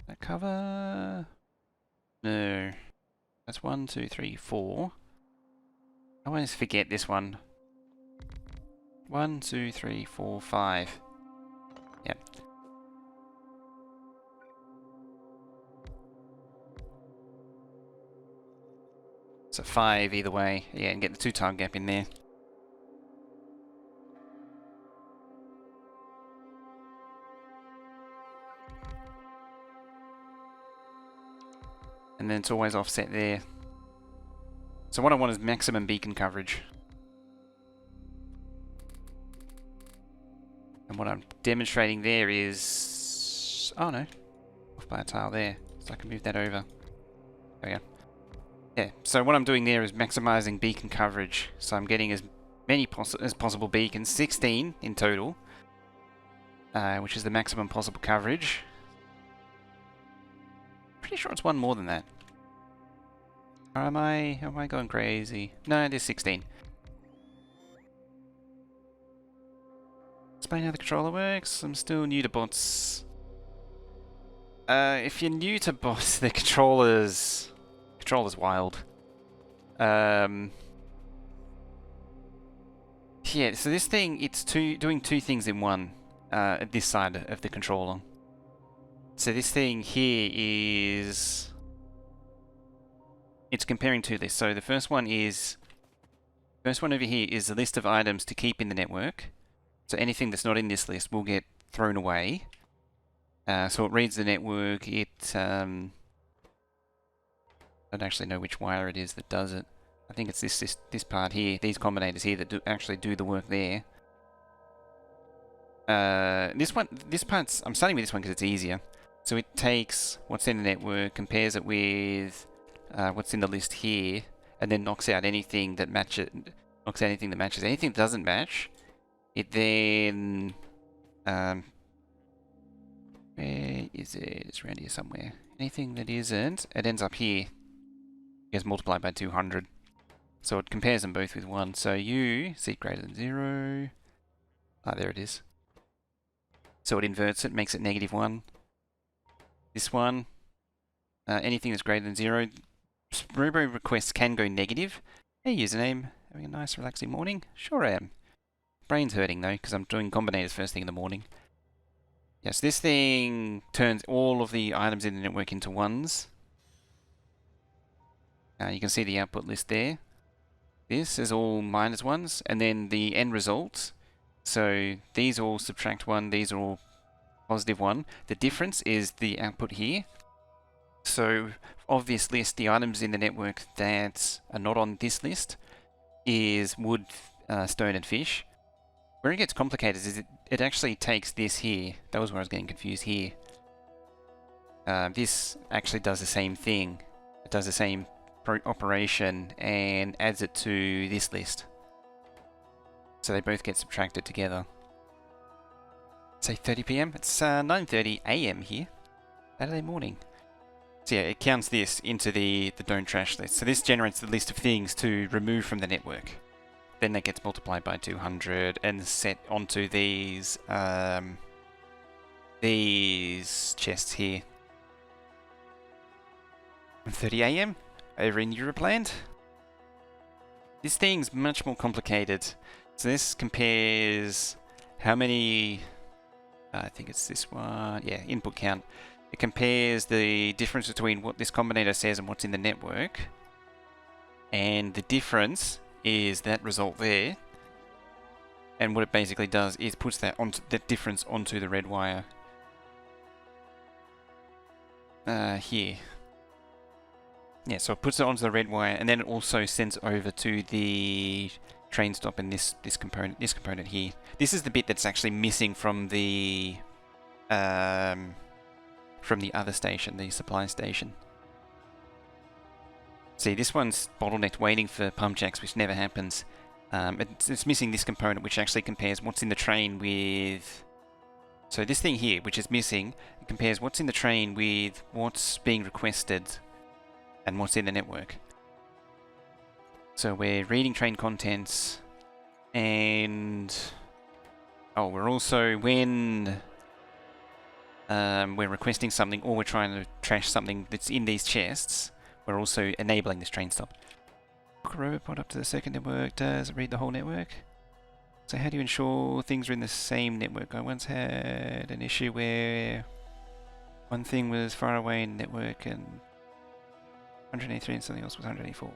That cover? No. That's 1, 2, 3, 4. I always forget this one. 1, 2, 3, 4, 5. Yep. So 5 either way. Yeah, and get the 2 tile gap in there. And then it's always offset there. So what I want is maximum beacon coverage. And what I'm demonstrating there is... Oh no. Off by a tile there. So I can move that over. There we go. Yeah, so what I'm doing there is maximizing beacon coverage. So I'm getting as many as possible beacons. 16 in total. Which is the maximum possible coverage. Pretty sure it's one more than that. Or am I going crazy? No, it is 16. Explain how the controller works. I'm still new to bots. If you're new to bots, the controller's wild. Yeah, so this thing, it's doing 2 things in one at this side of the controller. So this thing here is... It's comparing 2 lists. So the first one over here is the list of items to keep in the network. So anything that's not in this list will get thrown away. So it reads the network, I don't actually know which wire it is that does it. I think it's this part here, these combinators here that actually do the work there. This part's, I'm starting with this one because it's easier. So it takes what's in the network, compares it with what's in the list here, and then knocks out anything that matches. Anything that doesn't match, it then where is it? It's around here somewhere. Anything that isn't, it ends up here. It gets multiplied by 200. So it compares them both with 1. So you see greater than 0. Ah, there it is. So it inverts it, makes it -1. This one, anything that's greater than 0. Robo requests can go negative. Hey username, having a nice relaxing morning? Sure I am. Brain's hurting though, because I'm doing combinators first thing in the morning. Yes, this thing turns all of the items in the network into 1s. You can see the output list there. This is all -1s, and then the end result. So these all subtract 1, these are all +1. The difference is the output here. So of this list, the items in the network that are not on this list is wood, stone and fish. Where it gets complicated is it actually takes this here. That was where I was getting confused here. This actually does the same thing. It does the same operation and adds it to this list. So they both get subtracted together. Say 30 PM? It's 9:30 AM here. Saturday morning. So yeah, it counts this into the don't trash list. So this generates the list of things to remove from the network. Then that gets multiplied by 200 and set onto these these chests here. 1:30 AM over in Europeland. This thing's much more complicated. So this compares how many, I think it's this one, yeah, input count. It compares the difference between what this combinator says and what's in the network. And the difference is that result there. And what it basically does is puts that difference onto the red wire. Here. Yeah, so it puts it onto the red wire, and then it also sends over to the train stop in this component here. This is the bit that's actually missing from the other station, the supply station. See, this one's bottlenecked waiting for pump jacks, which never happens. It's missing this component, which actually compares what's in the train with... So this thing here, which is missing, compares what's in the train with what's being requested and what's in the network. So we're reading train contents, and... Oh, we're also, when we're requesting something or we're trying to trash something that's in these chests, we're also enabling this train stop. Hook a robot up to the second network. Does it read the whole network? So how do you ensure things are in the same network? I once had an issue where one thing was far away in the network and 183 and something else was 184.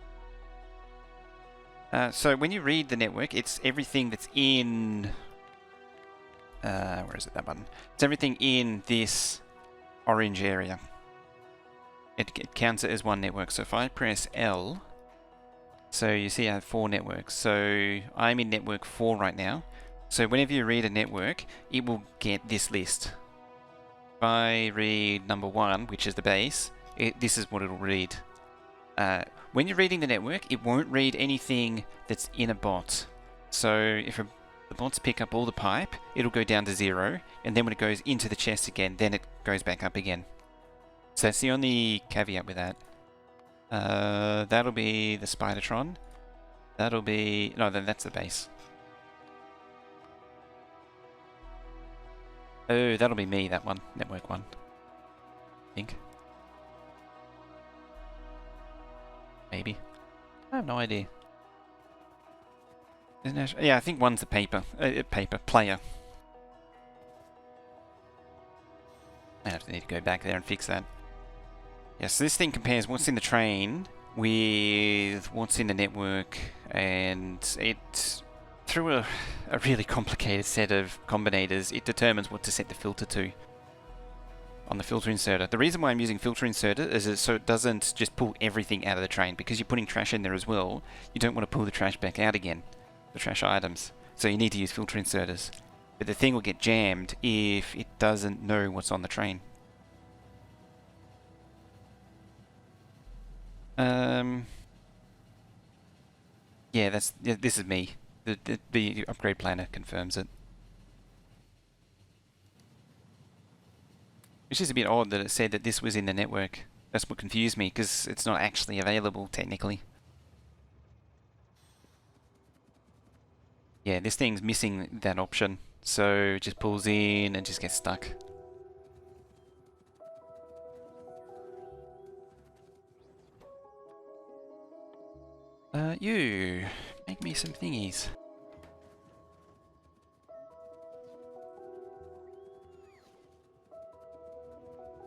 So when you read the network, it's everything that's in... where is it, that button? It's everything in this orange area. It counts it as one network. So if I press L... So you see I have 4 networks. So I'm in network 4 right now. So whenever you read a network, it will get this list. If I read number 1, which is the base, this is what it'll read. When you're reading the network, it won't read anything that's in a bot. So if the bots pick up all the pipe, it'll go down to 0. And then when it goes into the chest again, then it goes back up again. So that's the only caveat with that. That'll be the Spidertron. That'll be... No, then that's the base. Oh, that'll be me, that one. Network 1. I think. Maybe. I have no idea. Yeah, I think one's the player. I have to need to go back there and fix that. Yeah, so this thing compares what's in the train with what's in the network, and it, through a really complicated set of combinators, it determines what to set the filter to on the filter inserter. The reason why I'm using filter inserter is so it doesn't just pull everything out of the train, because you're putting trash in there as well. You don't want to pull the trash back out again, the trash items. So you need to use filter inserters. But the thing will get jammed if it doesn't know what's on the train. Yeah, this is me. The upgrade planner confirms it. Which is a bit odd that it said that this was in the network. That's what confused me, because it's not actually available, technically. Yeah, this thing's missing that option, so it just pulls in and just gets stuck. You make me some thingies.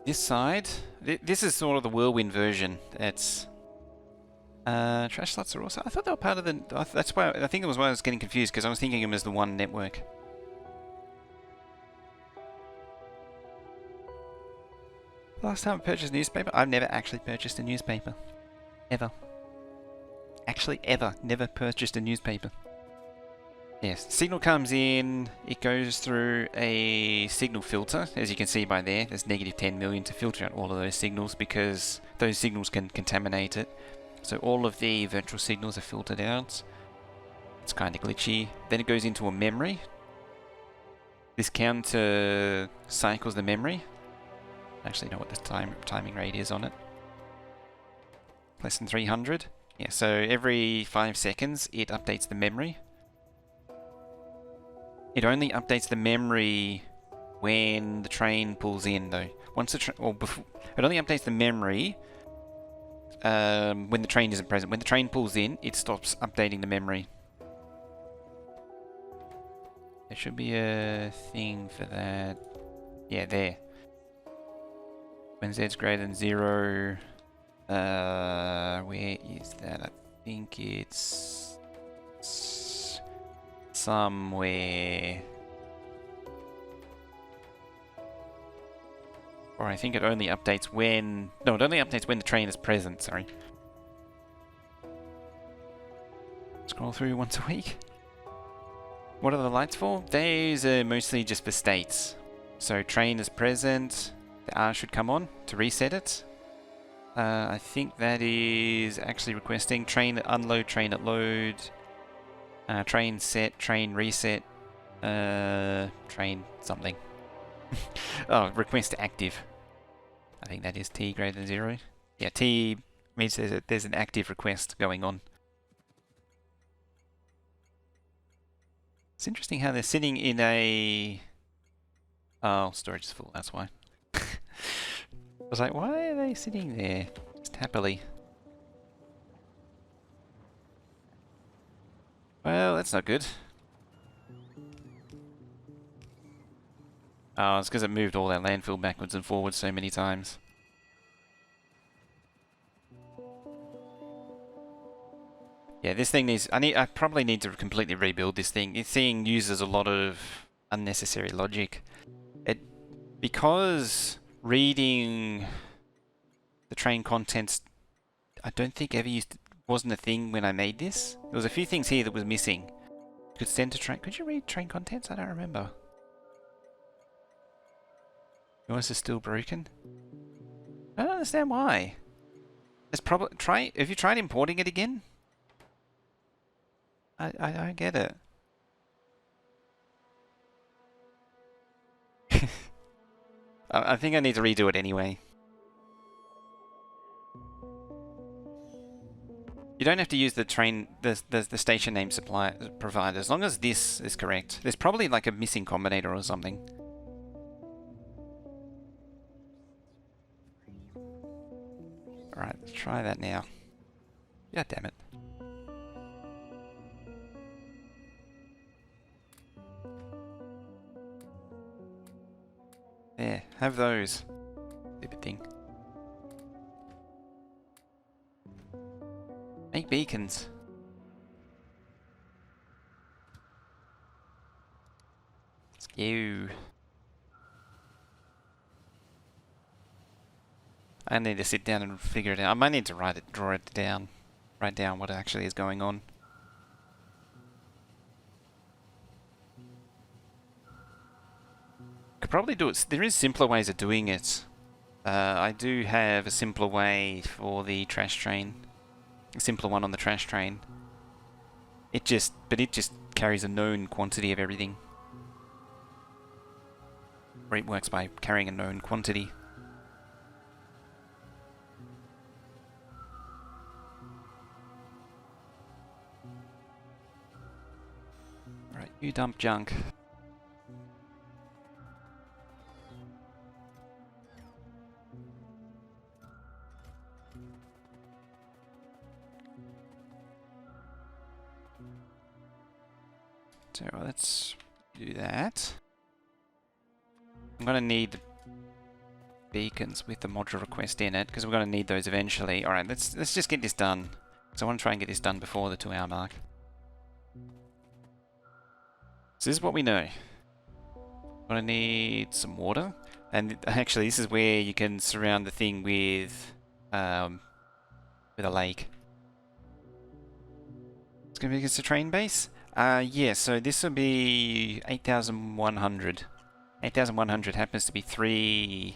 This side, this is sort of the whirlwind version. That's trash slots are also. I thought they were part of the. That's why I think it was why I was getting confused, because I was thinking of them as the one network. Last time I purchased a newspaper, I've never actually purchased a newspaper, ever. Actually, ever. Never purchased a newspaper. Yes, signal comes in, it goes through a signal filter, as you can see by there. There's negative 10 million to filter out all of those signals, because those signals can contaminate it. So all of the virtual signals are filtered out. It's kind of glitchy. Then it goes into a memory. This counter cycles the memory. I actually know what the timing rate is on it. Less than 300. Yeah, so every 5 seconds it updates the memory. It only updates the memory when the train pulls in, though. Once the or before, it only updates the memory when the train isn't present. When the train pulls in, it stops updating the memory. There should be a thing for that. Yeah, there. When z's greater than 0, where is that? I think it's somewhere. Or I think it only updates when... No, it only updates when the train is present, sorry. Scroll through once a week. What are the lights for? Those are mostly just for states. So train is present, the R should come on to reset it. I think that is actually requesting train at unload, train at load, train set, train reset, train something. Oh, request active. I think that is T greater than 0. Yeah, T means there's an active request going on. It's interesting how they're sitting in a... Oh, storage is full, that's why. I was like, why are they sitting there? Just happily. Well, that's not good. Oh, it's because it moved all that landfill backwards and forwards so many times. Yeah, this thing needs... I probably need to completely rebuild this thing. This thing uses a lot of unnecessary logic. Because reading the train contents, I don't think ever wasn't a thing when I made this. There was a few things here that was missing. You could send to train... Could you read train contents? I don't remember. Yours is still broken? I don't understand why. It's probably... Have you tried importing it again? I don't get it. I think I need to redo it anyway. You don't have to use the train, the station name provided, as long as this is correct. There's probably like a missing combinator or something. Alright, let's try that now. God damn it. There, have those. Stupid thing. Make beacons. Let's go. I need to sit down and figure it out. I might need to draw it down. Write down what actually is going on. Could probably do it. There is simpler ways of doing it. I do have a simpler way for the trash train. A simpler one on the trash train. But it just carries a known quantity of everything. Or it works by carrying a known quantity. Alright, you dump junk. So let's do that. I'm going to need beacons with the module request in it, because we're going to need those eventually. Alright, let's just get this done. So I want to try and get this done before the 2-hour mark. So this is what we know. I'm going to need some water. And actually this is where you can surround the thing with a lake. It's going to be against a train base? Yeah, so this will be 8,100. 8,100 happens to be three,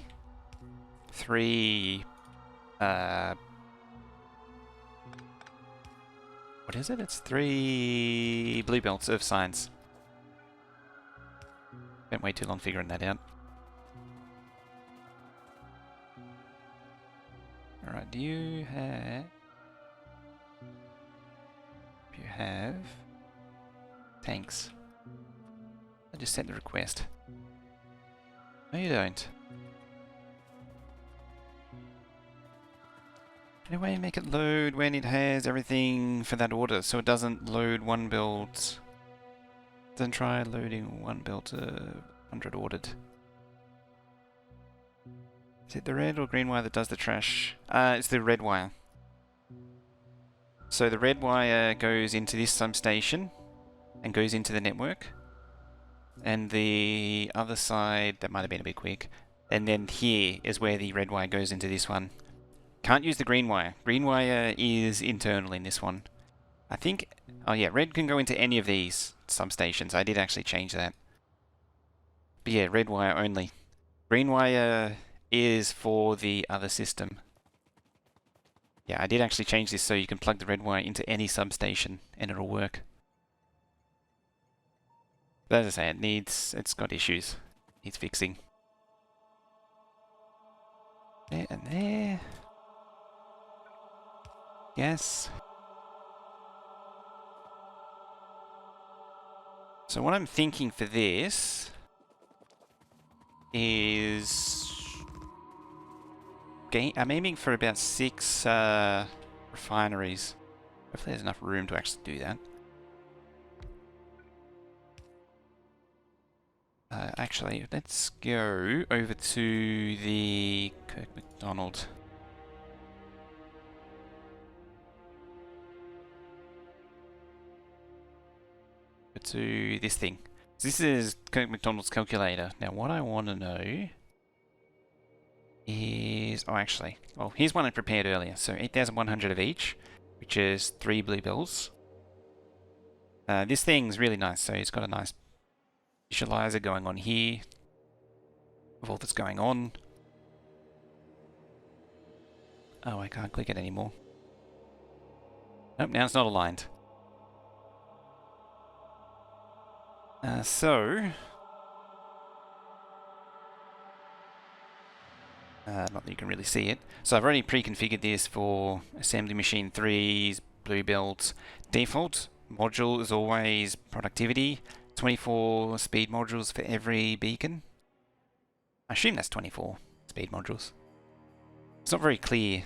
what is it? It's 3 blue belts of science. Spent way too long figuring that out. Alright, do you have... You have... Thanks. I just sent the request. No, you don't. Anyway, make it load when it has everything for that order, so it doesn't load one build. Doesn't try loading one build to 100 ordered. Is it the red or green wire that does the trash? It's the red wire. So the red wire goes into this substation and goes into the network. And the other side, that might have been a bit quick. And then here is where the red wire goes into this one. Can't use the green wire. Green wire is internal in this one. I think, oh yeah, red can go into any of these substations. I did actually change that. But yeah, red wire only. Green wire is for the other system. Yeah, I did actually change this so you can plug the red wire into any substation and it'll work. But as I say, it's got issues. Needs fixing. There and there. Yes. So what I'm thinking for this is I'm aiming for about 6 refineries. Hopefully there's enough room to actually do that. Actually, let's go over to the Kirk McDonald. To this thing. So this is Kirk McDonald's calculator. Now what I want to know is... oh actually, well here's one I prepared earlier. So 8,100 of each, which is 3 blue bills. This thing's really nice, so it's got a nice visualizer going on here of all that's going on. Oh, I can't click it anymore. Nope, now it's not aligned. Not that you can really see it. So I've already pre-configured this for assembly machine 3's blue builds. Default module is always productivity. 24 speed modules for every beacon. I assume that's 24 speed modules. It's not very clear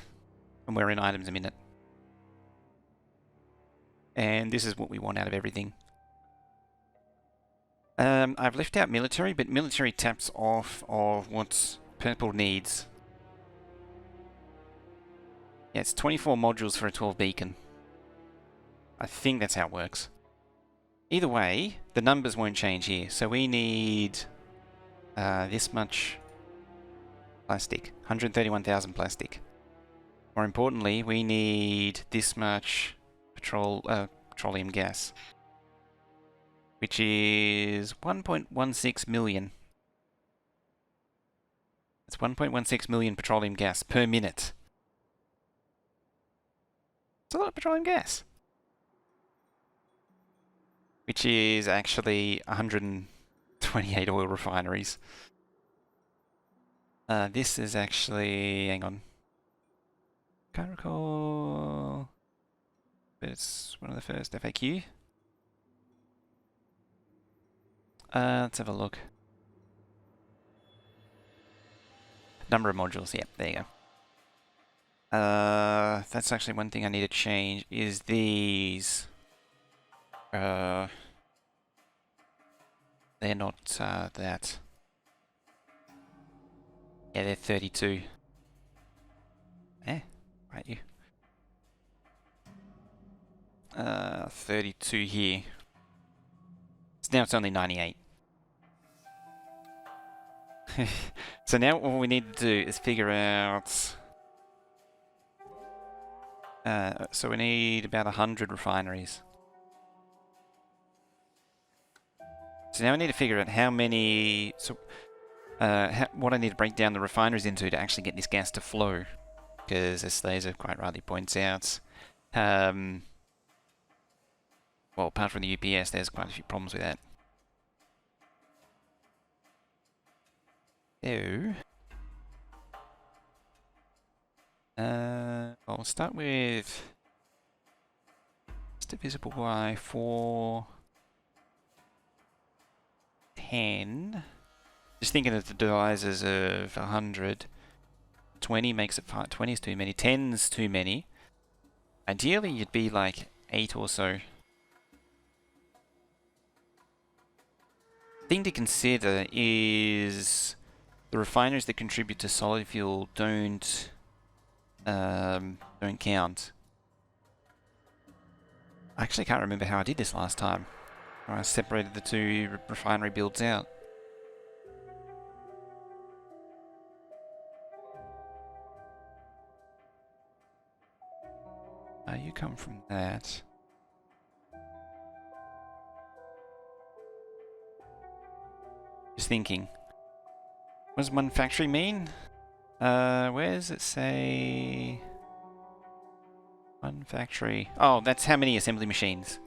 when we're in items a minute. And this is what we want out of everything. I've left out military, but military taps off of what purple needs. Yeah, it's 24 modules for a 12 beacon. I think that's how it works. Either way, the numbers won't change here. So we need this much plastic, 131,000 plastic. More importantly, we need this much petroleum gas, which is 1.16 million. It's 1.16 million petroleum gas per minute. It's a lot of petroleum gas. Which is actually 128 oil refineries. This is actually... hang on. Can't recall... but it's one of the first FAQ. Let's have a look. Number of modules, yep, there you go. That's actually one thing I need to change, is these. They're not, that. Yeah, they're 32. Eh, right you. 32 here. So now it's only 98. So now what we need to do is figure out... so we need about 100 refineries. So now we need to figure out how many... so, what I need to break down the refineries into to actually get this gas to flow. Because as Laser quite rightly points out, well, apart from the UPS, there's quite a few problems with that. So, I'll start with just divisible by 410. Just thinking of the devices of 100. 20 makes it 20 is too many. 10's too many. Ideally, you'd be like 8 or so. Thing to consider is the refineries that contribute to solid fuel don't count. I actually can't remember how I did this last time. I separated the two refinery builds out. You come from that. Just thinking. What does one factory mean? Where does it say... One factory... Oh, that's how many assembly machines.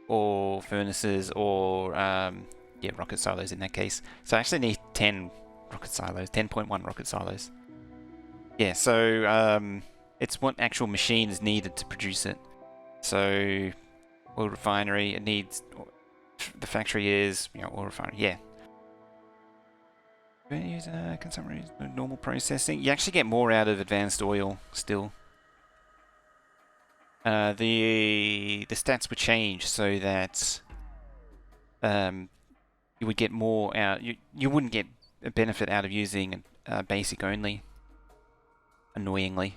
Or furnaces, or... yeah, rocket silos in that case. So I actually need 10 rocket silos. 10.1 rocket silos. Yeah, so... it's what actual machine is needed to produce it. So... Oil refinery, it needs... The factory is... You know, oil refinery, yeah. Use normal processing. You actually get more out of advanced oil still. The stats were changed so that you would get more out. You wouldn't get a benefit out of using basic only. Annoyingly.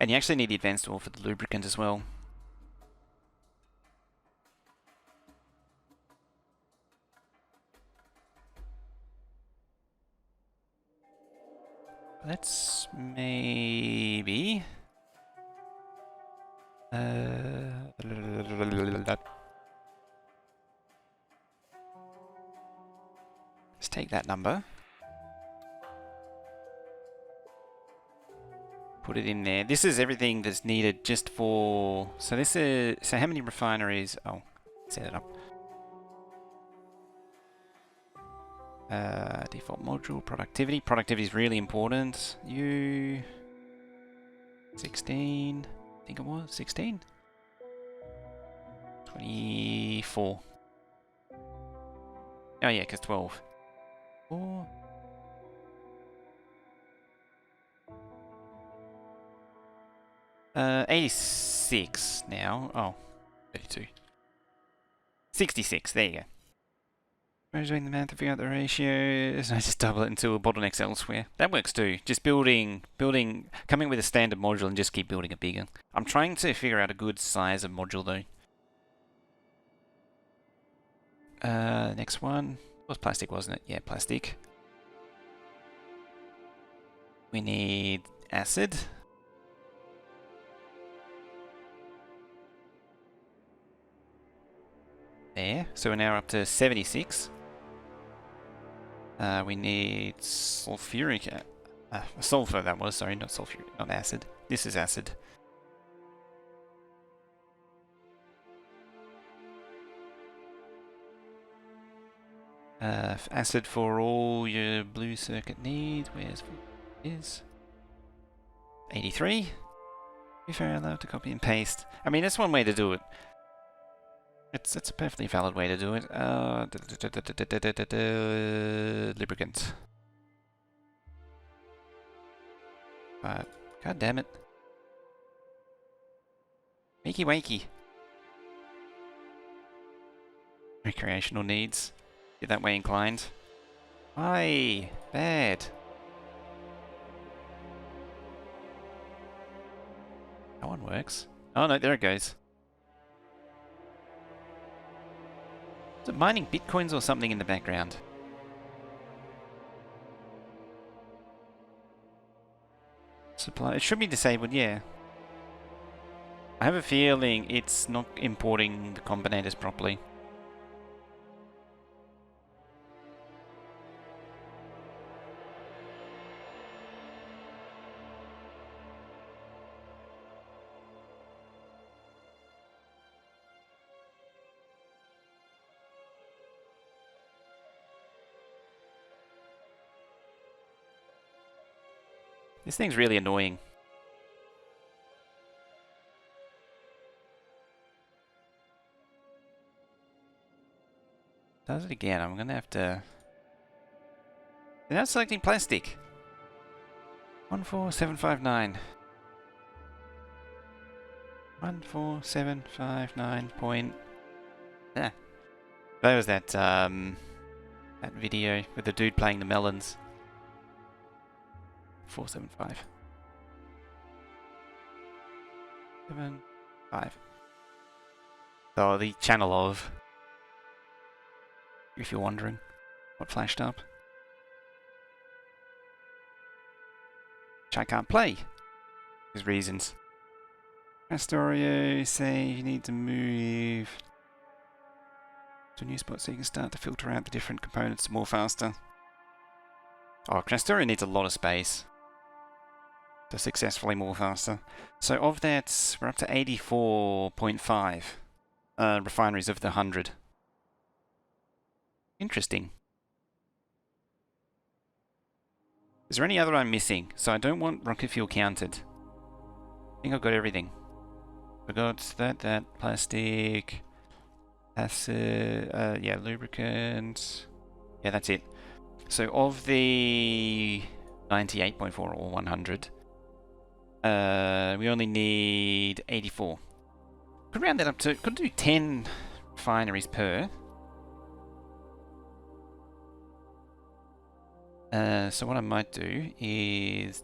And you actually need the advanced oil for the lubricant as well. Let's maybe... let's take that number. Put it in there. This is everything that's needed just for... So this is... So how many refineries... Oh, set it up. Default module, productivity. Productivity is really important. 16, I think it was, 16? 24. Oh yeah, because 12. 4. Uh, 86 now. Oh, 32. 66, there you go. Measuring the math to figure out the ratios. I just double it until bottlenecks elsewhere. That works too. Just coming with a standard module and just keep building it bigger. I'm trying to figure out a good size of module though. Next one. It was plastic, wasn't it? Yeah, plastic. We need acid. There. So we're now up to 76. We need sulfuric... sulfur that was, sorry, not sulfuric, not acid. This is acid. Acid for all your blue circuit needs. Where's is 83. If you're allowed to copy and paste. I mean, that's one way to do it. It's a perfectly valid way to do it. Lubricant. But god damn it. Wakey wakey. Recreational needs. You're that way inclined. Aye, bad. That one works. Oh no, there it goes. Is it mining bitcoins or something in the background? Supply. It should be disabled, yeah. I have a feeling it's not importing the combinators properly. This thing's really annoying. Does it again. I'm gonna have to They're now selecting plastic. 14759. 14759 point. Yeah. That was that that video with the dude playing the melons. 475. 75. So the channel of, if you're wondering what flashed up. Which I can't play. There's reasons. Factorio say you need to move to a new spot so you can start to filter out the different components more faster. Oh, Factorio needs a lot of space to successfully more faster. So of that, we're up to 84.5 refineries of the 100. Interesting. Is there any other I'm missing? So I don't want rocket fuel counted. I think I've got everything. I got that plastic, acid, yeah, lubricant. Yeah, that's it. So of the 98.4 or 100, we only need 84. Could round that up to, could do 10 refineries per. So what I might do is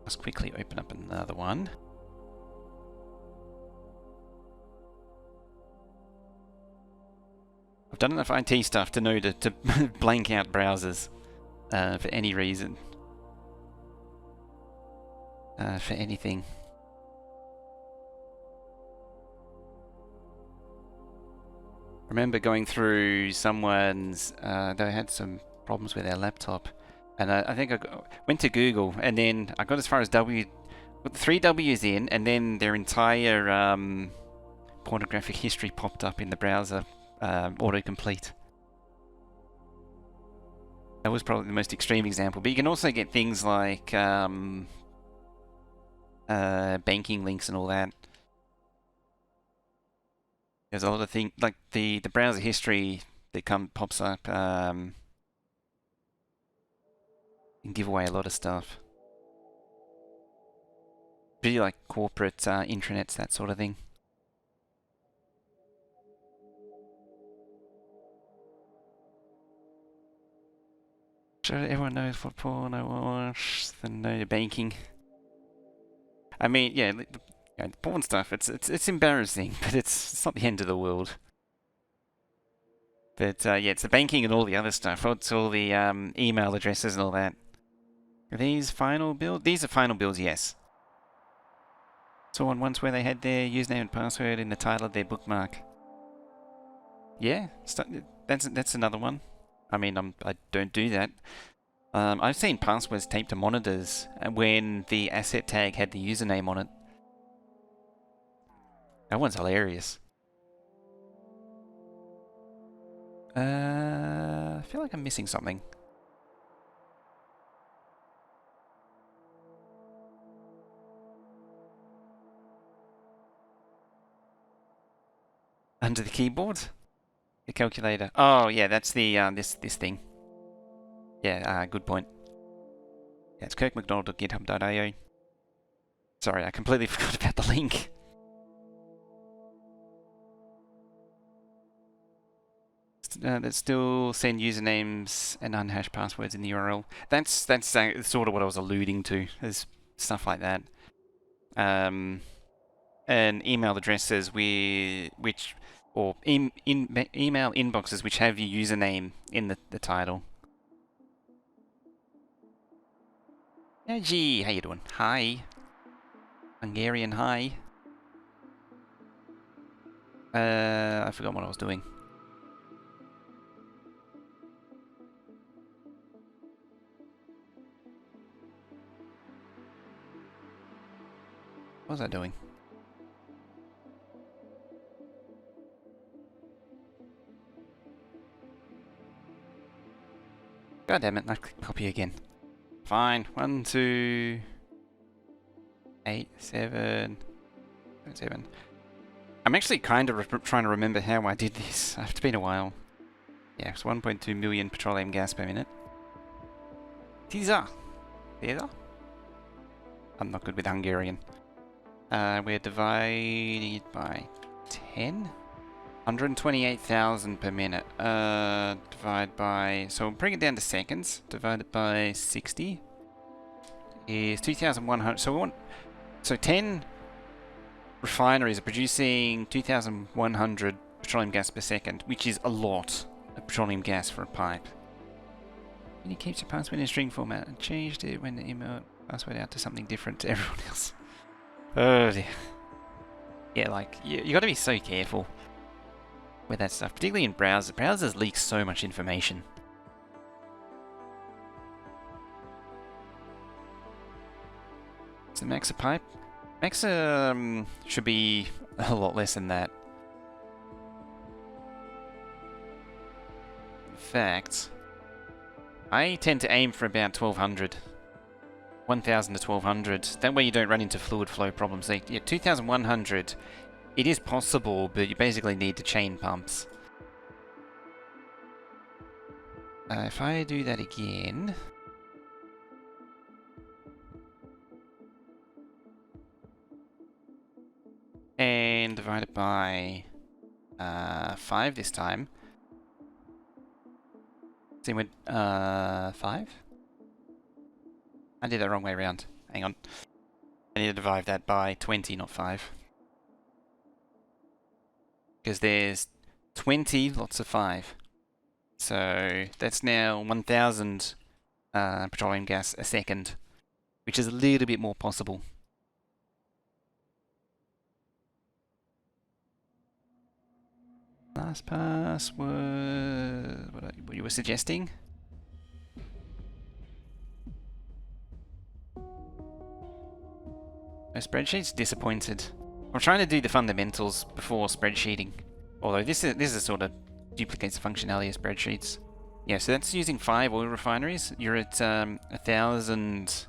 just quickly open up another one. I've done enough IT stuff to know to blank out browsers for any reason. For anything. Remember going through someone's, they had some problems with their laptop, and I think I went to Google, and then I got as far as got 3 W's in, and then their entire pornographic history popped up in the browser, autocomplete. That was probably the most extreme example, but you can also get things like banking links and all that. There's a lot of things, like the browser history that pops up, can give away a lot of stuff. Really like corporate intranets, that sort of thing. Sure, everyone knows what porn I watch, then know the banking. I mean, yeah, the porn stuff, it's embarrassing, but it's not the end of the world. But yeah, it's the banking and all the other stuff. It's all the email addresses and all that. Are these final builds? These are final builds, yes. Saw one once where they had their username and password in the title of their bookmark. Yeah, that's another one. I mean, I don't do that. I've seen passwords taped to monitors when the asset tag had the username on it. That one's hilarious. I feel like I'm missing something. Under the keyboard? The calculator. Oh yeah, that's the this thing. Yeah, good point. Yeah, it's kirkmcdonald.github.io. Sorry, I completely forgot about the link. That still send usernames and unhashed passwords in the URL. That's sort of what I was alluding to, is stuff like that. And email addresses email inboxes which have your username in the title. Yeah, gee, how you doing? Hi. Hungarian hi. I forgot what I was doing. What was I doing? God damn it, I clicked copy again. Fine. 1, 2, 8, 7, 7. I'm actually kind of trying to remember how I did this. It's been a while. Yeah, it's 1.2 million petroleum gas per minute. Tiza. Tiza? I'm not good with Hungarian. We're dividing it by 10? 128,000 per minute. Divide by... So we'll bring it down to seconds. Divided by 60 is 2,100. So we want... So 10 refineries are producing 2,100 petroleum gas per second, which is a lot of petroleum gas for a pipe. And it keeps your password in a string format and changed it when the email password out to something different to everyone else. Oh dear. Yeah, like, you gotta be so careful with that stuff, particularly in browsers. Browsers leak so much information. So max a pipe? Max should be a lot less than that. In fact, I tend to aim for about 1200. 1000 to 1200. That way you don't run into fluid flow problems. Like, yeah, 2100, it is possible, but you basically need the chain pumps. If I do that again... and divide it by 5 this time. Same with 5? I did that wrong way around. Hang on. I need to divide that by 20, not 5. Because there's 20 lots of 5. So that's now 1,000 petroleum gas a second, which is a little bit more possible. Last pass was what you were suggesting? No spreadsheets? Disappointed. I'm trying to do the fundamentals before spreadsheeting. Although this is sort of duplicates the functionality of spreadsheets. Yeah, so that's using 5 oil refineries. You're at 1,000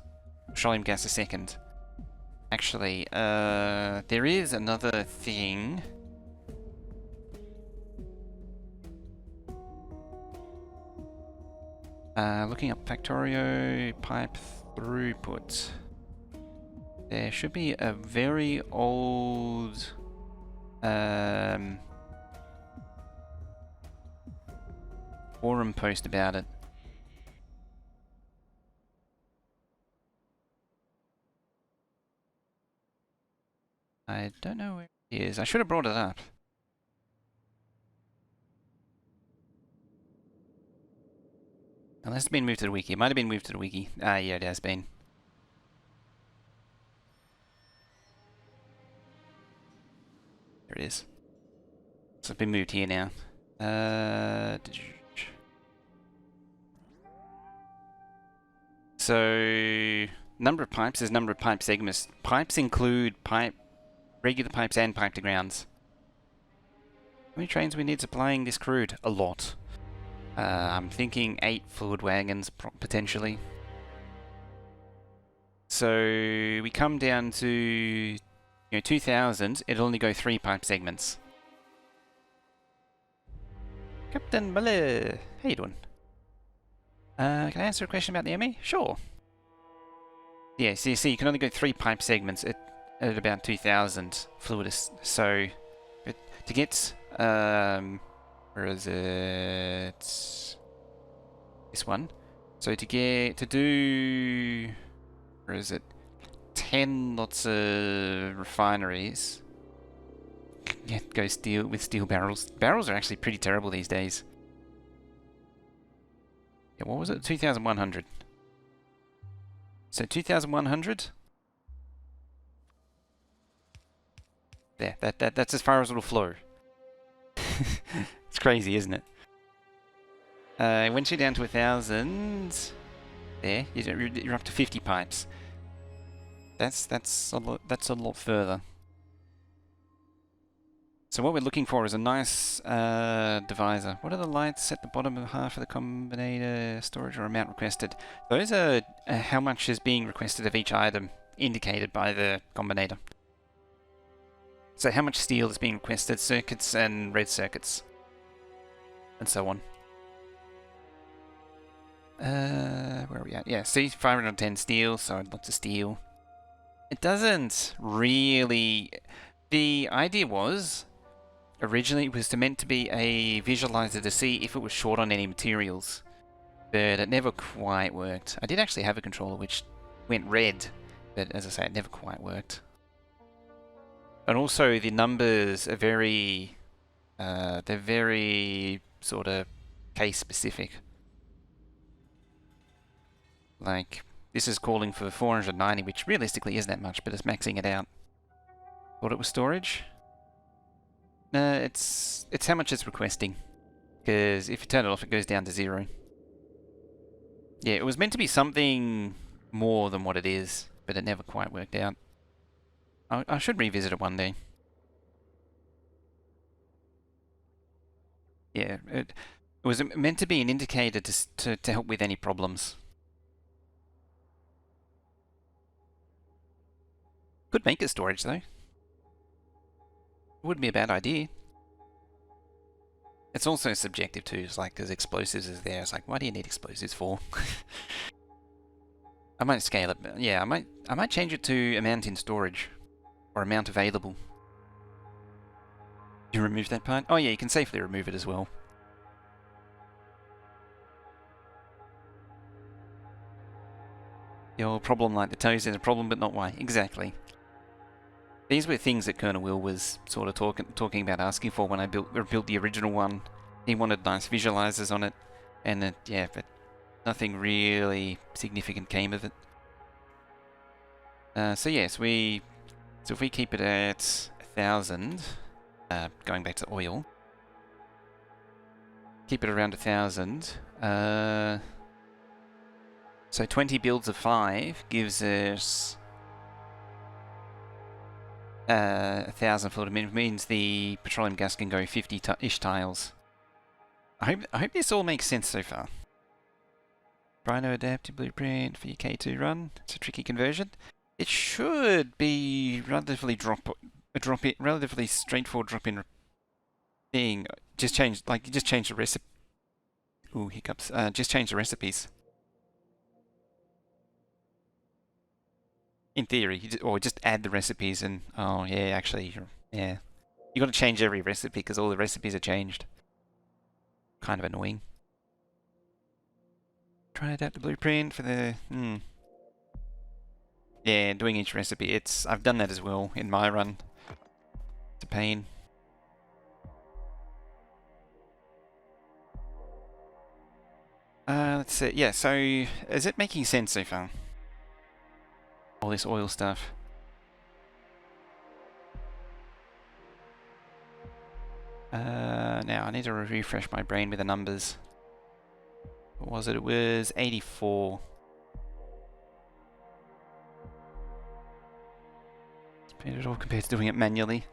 petroleum gas a second. Actually, there is another thing. Looking up Factorio pipe throughput. There should be a very old forum post about it. I don't know where it is. I should have brought it up. Unless it's been moved to the wiki. It might have been moved to the wiki. Ah, yeah, it has been. There it is. So it's been moved here now. So, number of pipes is number of pipe segments. Pipes include regular pipes and pipe to grounds. How many trains we need supplying this crude? A lot. I'm thinking 8 fluid wagons, potentially. So we come down to 2,000. It'll only go 3 pipe segments. Captain Malay, how you doing? Can I answer a question about the ME? Sure. Yeah, so you see, you can only go 3 pipe segments at about 2,000 fluidus. So to get where is it? This one. So to do where is it? 10 lots of refineries. Yeah, go with steel barrels. Barrels are actually pretty terrible these days. Yeah, what was it? 2,100. So 2,100. There, that's as far as it'll flow. It's crazy, isn't it? Once you're down to 1,000, there you're up to 50 pipes. That's a lot further. So what we're looking for is a nice divisor. What are the lights at the bottom of half of the combinator storage or amount requested? Those are how much is being requested of each item, indicated by the combinator. So how much steel is being requested, circuits and red circuits, and so on. Where where are we at? Yeah, see, 510 steel, so lots of steel. It doesn't really... The idea was, originally it was meant to be a visualizer to see if it was short on any materials, but it never quite worked. I did actually have a controller which went red, but as I say, it never quite worked. And also the numbers are they're very sort of case specific. Like, this is calling for 490, which realistically isn't that much, but it's maxing it out. Thought it was storage? No, it's how much it's requesting. Because if you turn it off, it goes down to 0. Yeah, it was meant to be something more than what it is, but it never quite worked out. I should revisit it one day. Yeah, it was meant to be an indicator to help with any problems. Could make it storage though. Wouldn't be a bad idea. It's also subjective too. It's like there's explosives is there. It's like, why do you need explosives for? I might scale it. Yeah, I might change it to amount in storage or amount available. You remove that part? Oh yeah, you can safely remove it as well. The old problem like the toes is a problem, but not why. Exactly. These were things that Colonel Will was sort of talking about asking for when I built the original one. He wanted nice visualizers on it, and yeah, but nothing really significant came of it. So yes, so if we keep it at 1,000, going back to oil, keep it around 1,000. So 20 builds of 5 gives us 1,000 fluid. It means the petroleum gas can go 50-ish tiles. I hope this all makes sense so far. Rhino adaptive blueprint for your K2 run. It's a tricky conversion. It should be relatively relatively straightforward drop-in thing. Just change the recipe. Ooh, hiccups. Just change the recipes. In theory, or just add the recipes and... Oh, yeah, actually, yeah. You got to change every recipe because all the recipes are changed. Kind of annoying. Try to adapt the blueprint for the... Yeah, doing each recipe. I've done that as well in my run. It's a pain. Let's see. Yeah, so is it making sense so far? All this oil stuff. Now I need to refresh my brain with the numbers. What was it? It was 84. It's it all compared to doing it manually.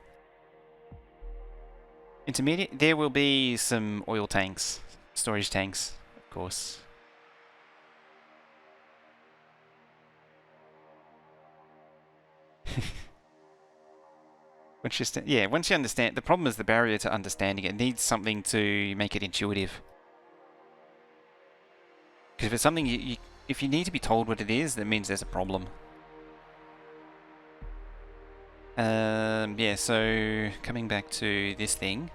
Intermediate, there will be some oil tanks, storage tanks, of course. Once you understand, the problem is the barrier to understanding it. It needs something to make it intuitive. Because if it's something if you need to be told what it is, that means there's a problem. Yeah, so coming back to this thing.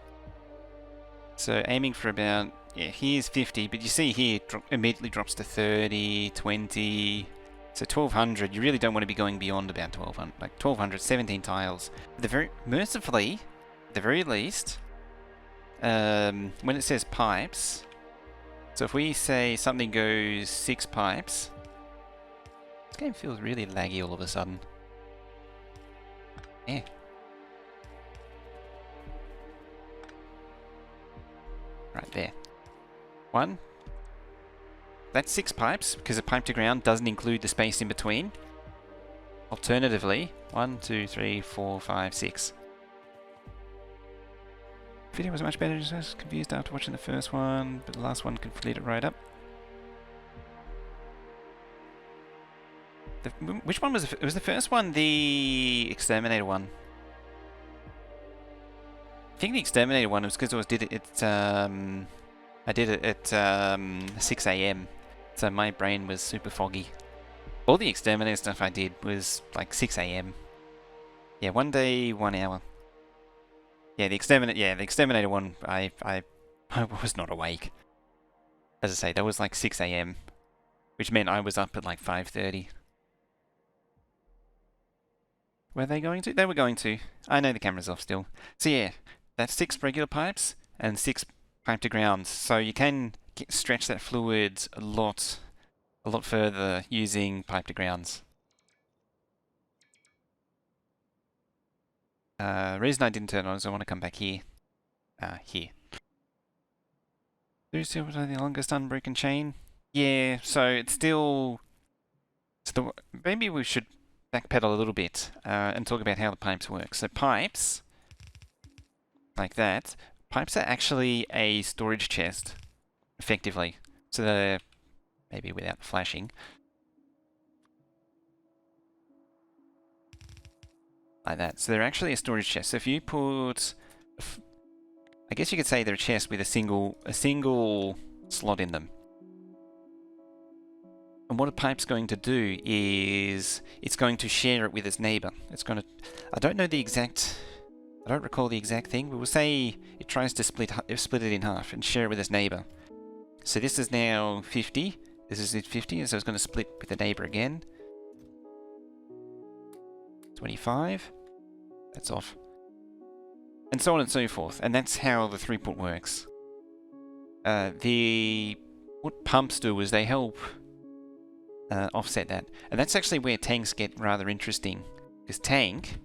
So aiming for about, here's 50, but you see here it immediately drops to 30, 20... So 1,200, you really don't want to be going beyond about 1,200, like 1,200, 17 tiles. Mercifully, at the very least, when it says pipes, so if we say something goes 6 pipes, this game feels really laggy all of a sudden. Yeah. Right there. 1. That's 6 pipes, because a pipe to ground doesn't include the space in between. Alternatively, 1, 2, 3, 4, 5, 6. Video was much better, I was confused after watching the first one, but the last one could lead it right up. Which one was was the first one the Exterminator one? I think the Exterminator one was because I did it at 6 AM. so my brain was super foggy. All the exterminator stuff I did was like 6 AM. Yeah, 1 day, 1 hour. Yeah, the exterminator one, I was not awake. As I say, that was like 6 AM, which meant I was up at like 5:30. Were they going to? They were going to. I know the camera's off still. So yeah, that's 6 regular pipes and 6 pipe to ground. So you can stretch that fluid a lot further using pipe to grounds. Reason I didn't turn on is I want to come back here. Here. Do you see what the longest unbroken chain? Yeah, so it's still... So maybe we should backpedal a little bit and talk about how the pipes work. So pipes, like that, pipes are actually a storage chest, effectively. So they're, maybe without flashing, like that. So they're actually a storage chest. So if you put, I guess you could say they're a chest with a single slot in them. And what a pipe's going to do is it's going to share it with its neighbor. It's going to, I don't recall the exact thing, but we'll say it tries to split it in half and share it with its neighbor. So this is now 50. This is 50, so it's going to split with the neighbor again. 25. That's off. And so on and so forth. And that's how the throughput works. What pumps do is they help offset that. And that's actually where tanks get rather interesting. Because tank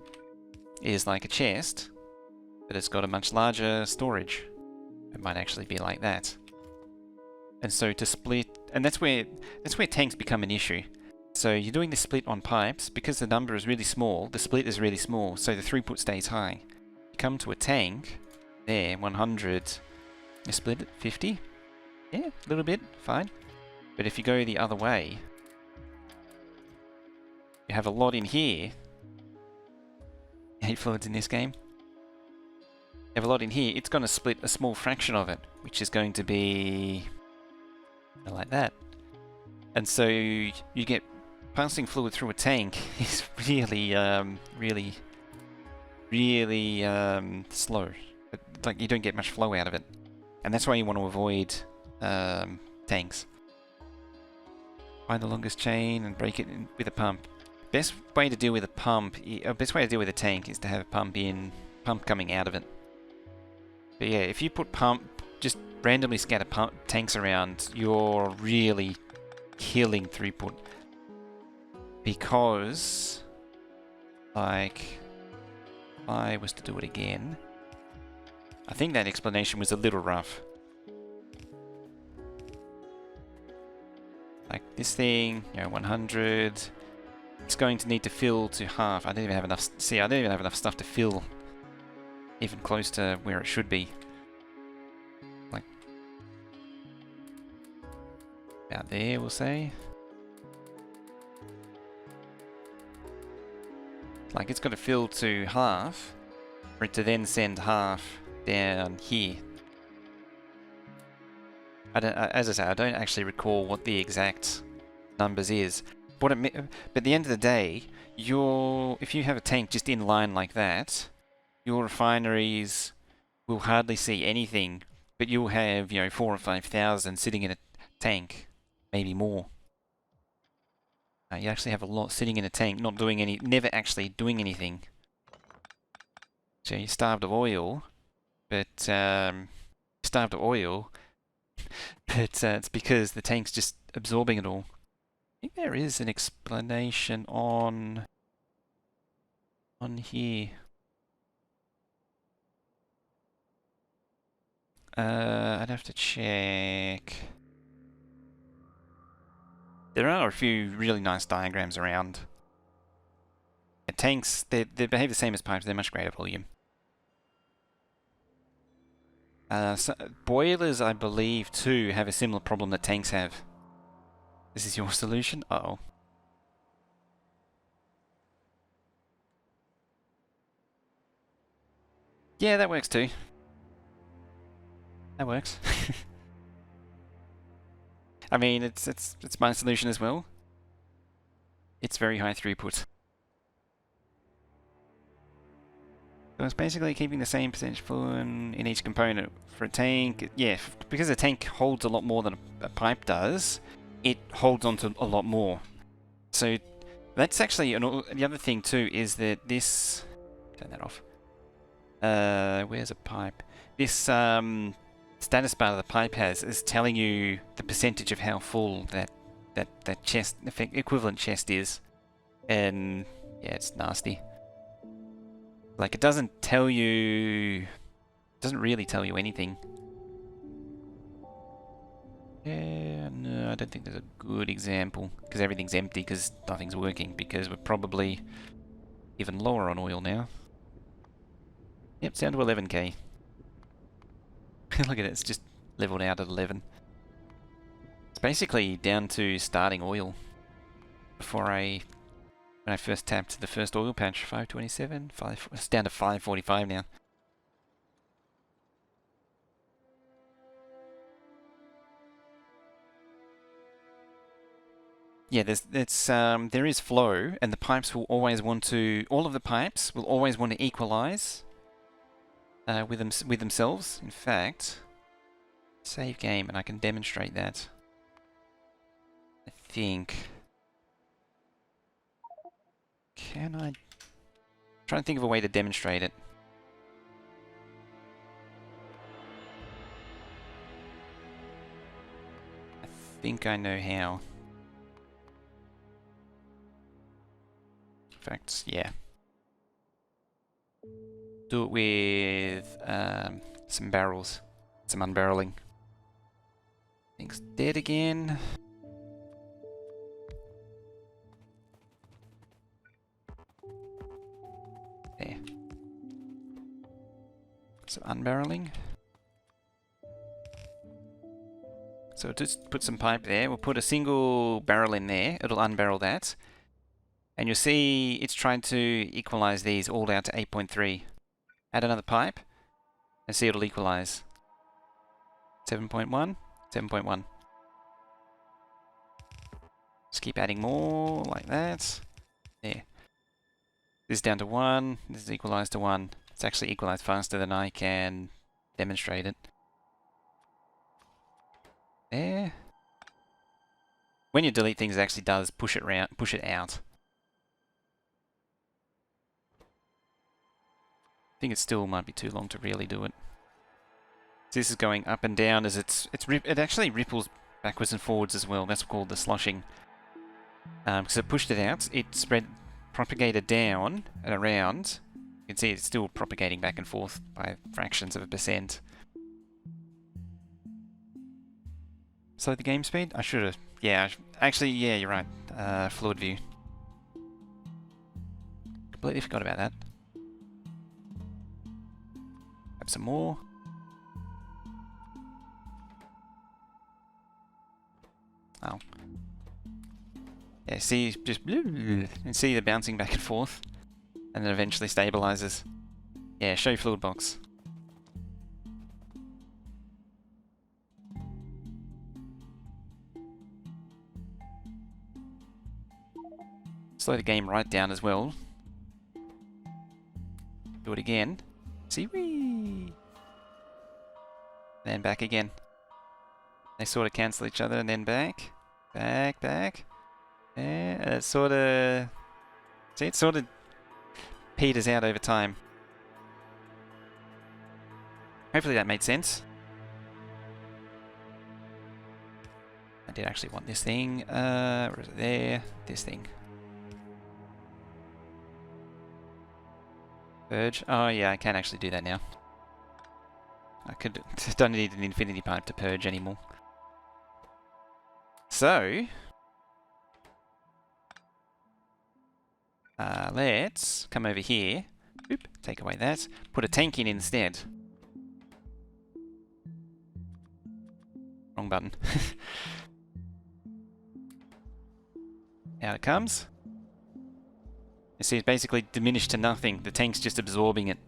is like a chest, but it's got a much larger storage. It might actually be like that. And so to split, and that's where tanks become an issue. So you're doing the split on pipes, because the number is really small, the split is really small, so the throughput stays high. You come to a tank, there, 100, you split it, 50? Yeah, a little bit, fine. But if you go the other way, you have a lot in here. I hate fluids in this game. You have a lot in here, it's going to split a small fraction of it, which is going to be like that. And so you get passing fluid through a tank is really slow. Like, you don't get much flow out of it. And that's why you want to avoid tanks. Find the longest chain and break it in with a pump. Best way to deal with a tank is to have a pump coming out of it. But yeah, if you put just randomly scatter tanks around, you're really killing throughput. Because, like, if I was to do it again, I think that explanation was a little rough. Like this thing, 100, it's going to need to fill to half. I don't even have enough, I don't even have enough stuff to fill even close to where it should be. Like, about there, we'll say. Like, it's got to fill to half for it to then send half down here. As I say, I don't actually recall what the exact numbers is. But at the end of the day, if you have a tank just in line like that, your refineries will hardly see anything, but you'll have 4,000 or 5,000 sitting in a tank, maybe more. You actually have a lot sitting in a tank, never actually doing anything. So you're starved of oil, but it's because the tank's just absorbing it all. I think there is an explanation on here. I'd have to check. There are a few really nice diagrams around. Tanks, they behave the same as pipes, they're much greater volume. So boilers, I believe, too, have a similar problem that tanks have. This is your solution? Uh-oh. Yeah, that works too. That works. I mean, it's my solution as well. It's very high throughput. So it's basically keeping the same percentage full in each component. For a tank, yeah, because a tank holds a lot more than a pipe does, it holds onto a lot more. So that's actually the other thing too, is that this... Turn that off. Where's a pipe? This status bar that the pipe has is telling you the percentage of how full that chest equivalent chest is, and yeah, it's nasty. Like, it doesn't tell you... doesn't really tell you anything. Yeah, no, I don't think there's a good example, because everything's empty, because nothing's working, because we're probably even lower on oil now. Yep, it's down to 11k. Look at it, it's just leveled out at 11. It's basically down to starting oil. Before when I first tapped the first oil patch, 527, it's down to 545 now. Yeah, there is flow, and the pipes will always want to... all of the pipes will always want to equalize with themselves. In fact, save game, and I can demonstrate that. I think... Can I... try and think of a way to demonstrate it. I think I know how. In fact, yeah. Do it with some barrels. Some unbarreling. Thing's dead again. There. Some unbarreling. So just put some pipe there. We'll put a single barrel in there. It'll unbarrel that. And you'll see it's trying to equalize these all out to 8.3. Add another pipe, and see it'll equalize. 7.1, 7.1. Just keep adding more, like that. There. This is down to 1, this is equalized to 1. It's actually equalized faster than I can demonstrate it. There. When you delete things, it actually does push it out. I think it still might be too long to really do it. So this is going up and down as it actually ripples backwards and forwards as well. That's called the sloshing. Because it pushed it out, it propagated down and around. You can see it's still propagating back and forth by fractions of a percent. Slow the game speed? I should have. Yeah, actually, yeah, you're right. Fluid view. Completely forgot about that. Have some more. Oh. Yeah, see, just and see the bouncing back and forth, and then eventually stabilizes. Yeah, show fluid box. Slow the game right down as well. Do it again. See, wee. Then back again. They sort of cancel each other, and then back, back. And it sort of... See, it sort of peters out over time. Hopefully that made sense. I did actually want this thing. Where is it? There. This thing. Purge. Oh yeah, I can actually do that now. Don't need an infinity pipe to purge anymore. So... let's come over here. Oop, take away that. Put a tank in instead. Wrong button. Out it comes. You see, it's basically diminished to nothing. The tank's just absorbing it.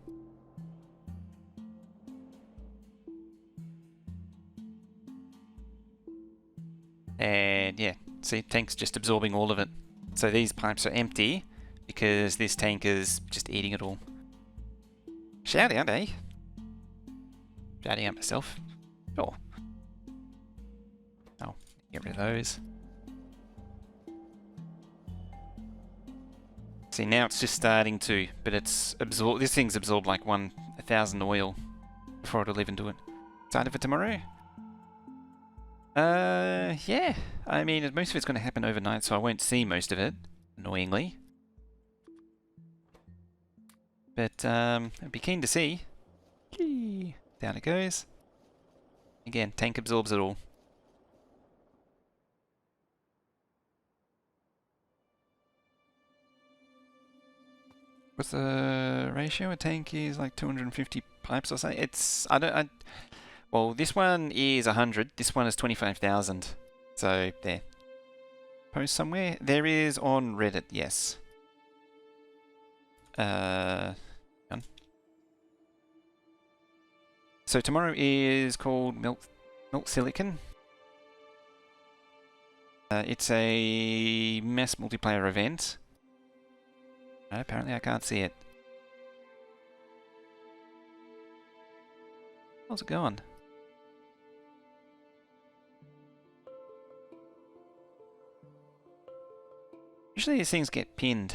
See, tank's just absorbing all of it. So these pipes are empty because this tank is just eating it all. Shout out, eh? Shouting out myself. Sure. Oh, get rid of those. See, now it's just starting to, but it's absorbed. This thing's absorbed like 1,000 oil before it'll even do it. Excited for tomorrow? Yeah. I mean, most of it's going to happen overnight, so I won't see most of it, annoyingly. But, I'd be keen to see. Gee. Down it goes. Again, tank absorbs it all. What's the ratio? A tank is like 250 pipes or something. It's, well, this one is 100. This one is 25,000. So, there. Post somewhere? There is on Reddit, yes. So tomorrow is called Melt Silicon. It's a mass multiplayer event. Apparently I can't see it. How's it going? Usually these things get pinned.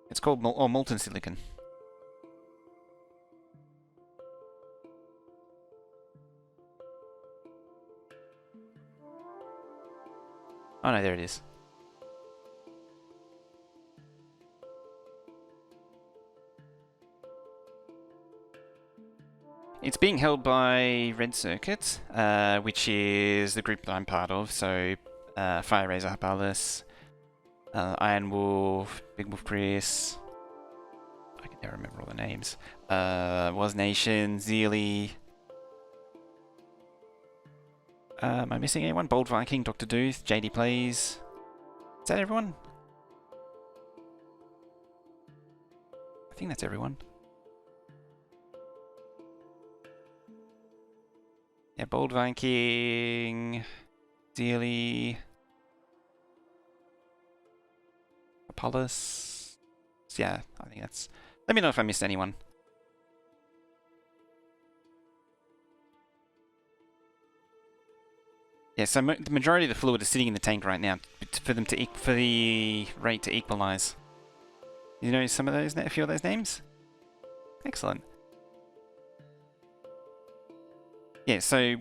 It's called Molten Silicon. Oh no, there it is. It's being held by Red Circuit, which is the group that I'm part of. So, Fire Razor, hapholle, Iron Wolf, Big Wolf Chris. I can never remember all the names. Was Nation, Zeely. Am I missing anyone? Bold Viking, Dr. Dooth, JD Plays. Is that everyone? I think that's everyone. Yeah, Bold Viking, Zeely, hapholle. Yeah, I think that's... Let me know if I missed anyone. Yeah, so the majority of the fluid is sitting in the tank right now for them to for the rate to equalize. You know some of those, a few of those names? Excellent. Yeah, so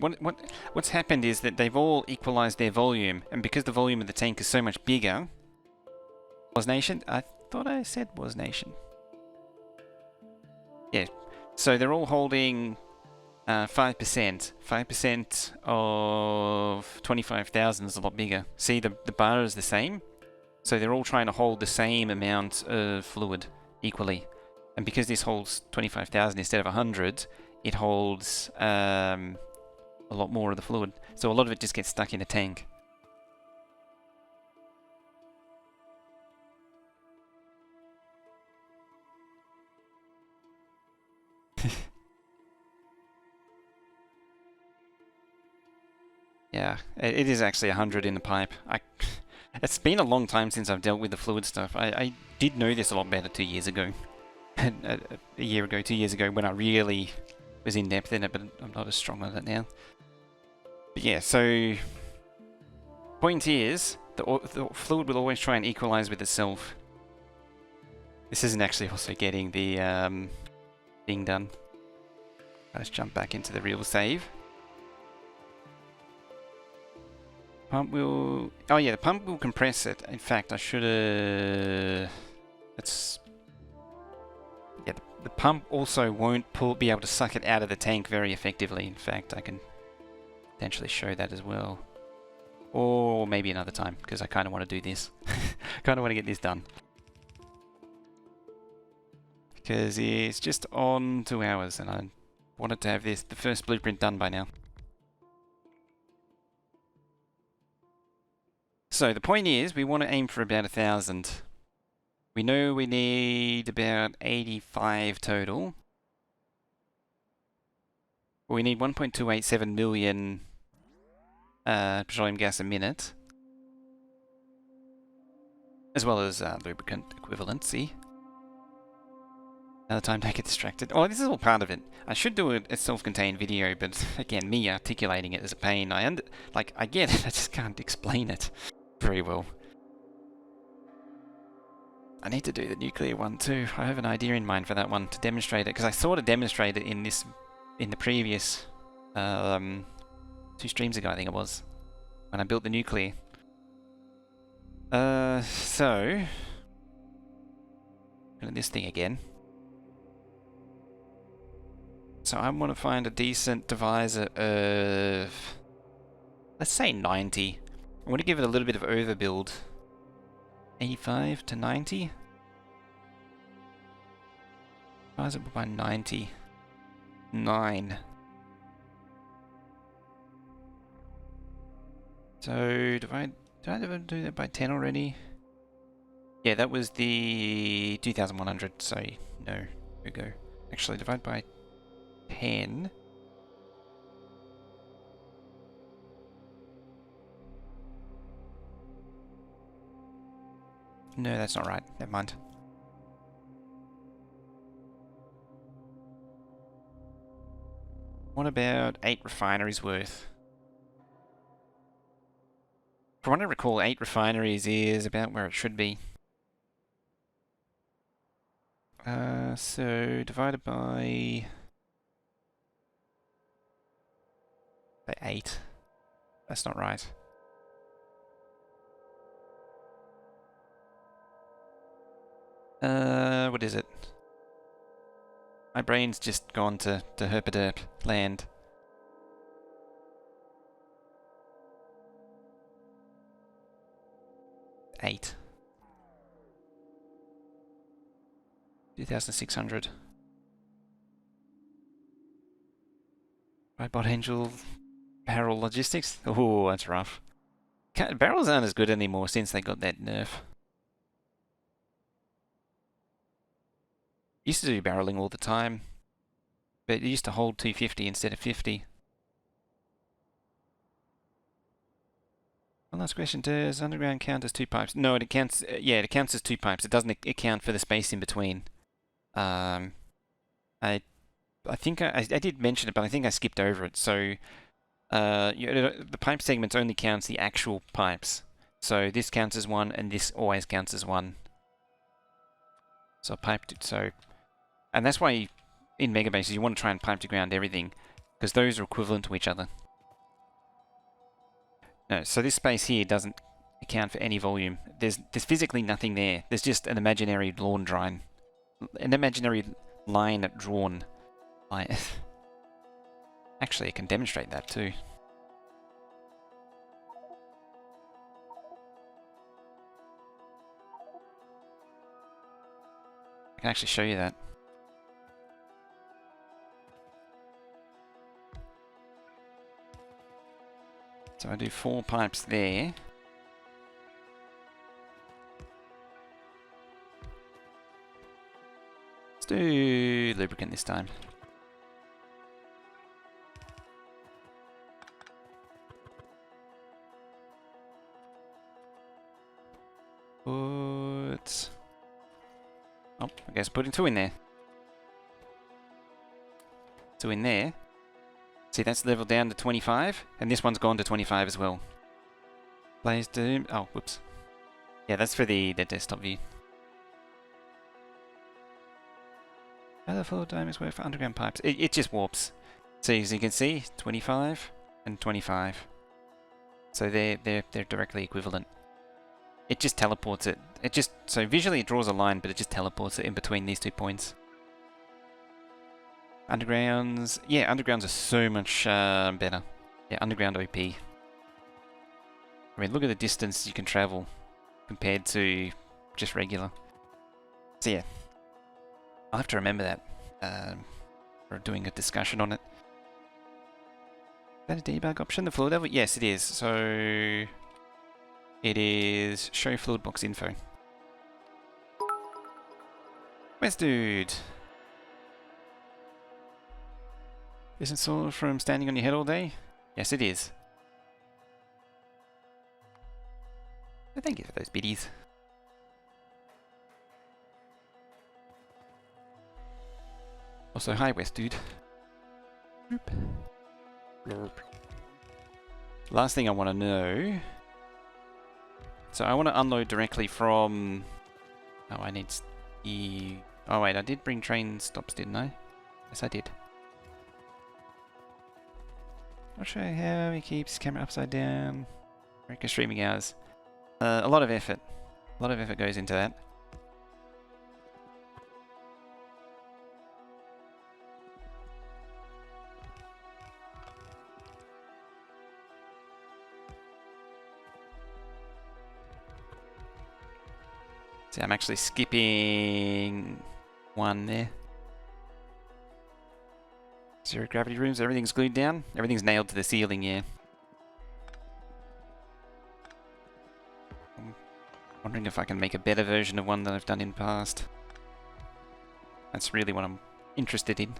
what's happened is that they've all equalized their volume, and because the volume of the tank is so much bigger, Was Nation? I thought I said Was Nation. Yeah, so they're all holding 5%. 5% of 25,000 is a lot bigger. See, the bar is the same, so they're all trying to hold the same amount of fluid equally. And because this holds 25,000 instead of 100, it holds a lot more of the fluid. So a lot of it just gets stuck in a tank. Yeah, it is actually 100 in the pipe. It's been a long time since I've dealt with the fluid stuff. I did know this a lot better 2 years ago. A year ago, 2 years ago, when I really was in depth in it, but I'm not as strong on it now. But yeah, so point is, the fluid will always try and equalize with itself. This isn't actually also getting the thing done. Let's jump back into the real save. Pump will... Oh yeah, the pump will compress it. In fact, I should have... Yeah, the pump also won't be able to suck it out of the tank very effectively. In fact, I can potentially show that as well. Or maybe another time, because I kind of want to do this. Kind of want to get this done. Because it's just on 2 hours, and I wanted to have the first blueprint done by now. So the point is, we want to aim for about 1,000. We know we need about 85 total. We need 1.287 million petroleum gas a minute, as well as lubricant equivalency. Another time don't get distracted. Oh, this is all part of it. I should do a self-contained video, but again, me articulating it is a pain. I get it, I just can't explain it very well. I need to do the nuclear one too. I have an idea in mind for that one to demonstrate it, because I sort of demonstrated it in the previous 2 streams ago, I think it was, when I built the nuclear. So this thing again. So I want to find a decent divisor of, let's say 90. I want to give it a little bit of overbuild. 85 to 90. Divisible by 90. 9. So did I ever do that by 10 already? Yeah, that was the 2100, so no, we go. Actually, divide by 10. No, that's not right. Never mind. What about 8 refineries worth? From what I recall, 8 refineries is about where it should be. So divided by 8. That's not right. What is it? My brain's just gone to herpaderp land. Eight. 2,600. Robot Angel Barrel Logistics? Oh, that's rough. Barrels aren't as good anymore since they got that nerf. Used to do barreling all the time, but it used to hold 250 instead of 50. One last question: does underground count as 2 pipes? No, it counts. Yeah, it counts as 2 pipes. It doesn't account for the space in between. I think I did mention it, but I think I skipped over it. So the pipe segments only counts the actual pipes. So this counts as 1, and this always counts as 1. So and that's why in Megabase you want to try and pipe to ground everything, because those are equivalent to each other. No, so this space here doesn't account for any volume. There's physically nothing there. There's just an imaginary line drawn. Actually, I can demonstrate that too. I can actually show you that. So I do 4 pipes there. Let's do lubricant this time. I guess putting 2 in there. 2 in there. See, that's leveled down to 25, and this one's gone to 25 as well. Blaze Doom. Oh, whoops. Yeah, that's for the desktop view. Other full diamonds work for underground pipes. It just warps. So as you can see, 25 and 25. So they're directly equivalent. It just teleports it. So visually it draws a line, but it just teleports it in between these 2 points. Undergrounds, yeah, undergrounds are so much better. Yeah, underground OP. I mean, look at the distance you can travel compared to just regular. So yeah, I'll have to remember that for doing a discussion on it. Is that a debug option? The fluid level? Yes, it is. So it is show fluid box info. Where's dude? Isn't sore from standing on your head all day? Yes, it is. So thank you for those biddies. Also, hi West dude. Last thing I want to know. So I want to unload directly from... Oh, I need... Oh wait, I did bring train stops, didn't I? Yes, I did. Not sure how he keeps camera upside down. Record streaming hours. A lot of effort. A lot of effort goes into that. See, I'm actually skipping one there. Zero gravity rooms, everything's glued down. Everything's nailed to the ceiling, yeah. I'm wondering if I can make a better version of one that I've done in the past. That's really what I'm interested in.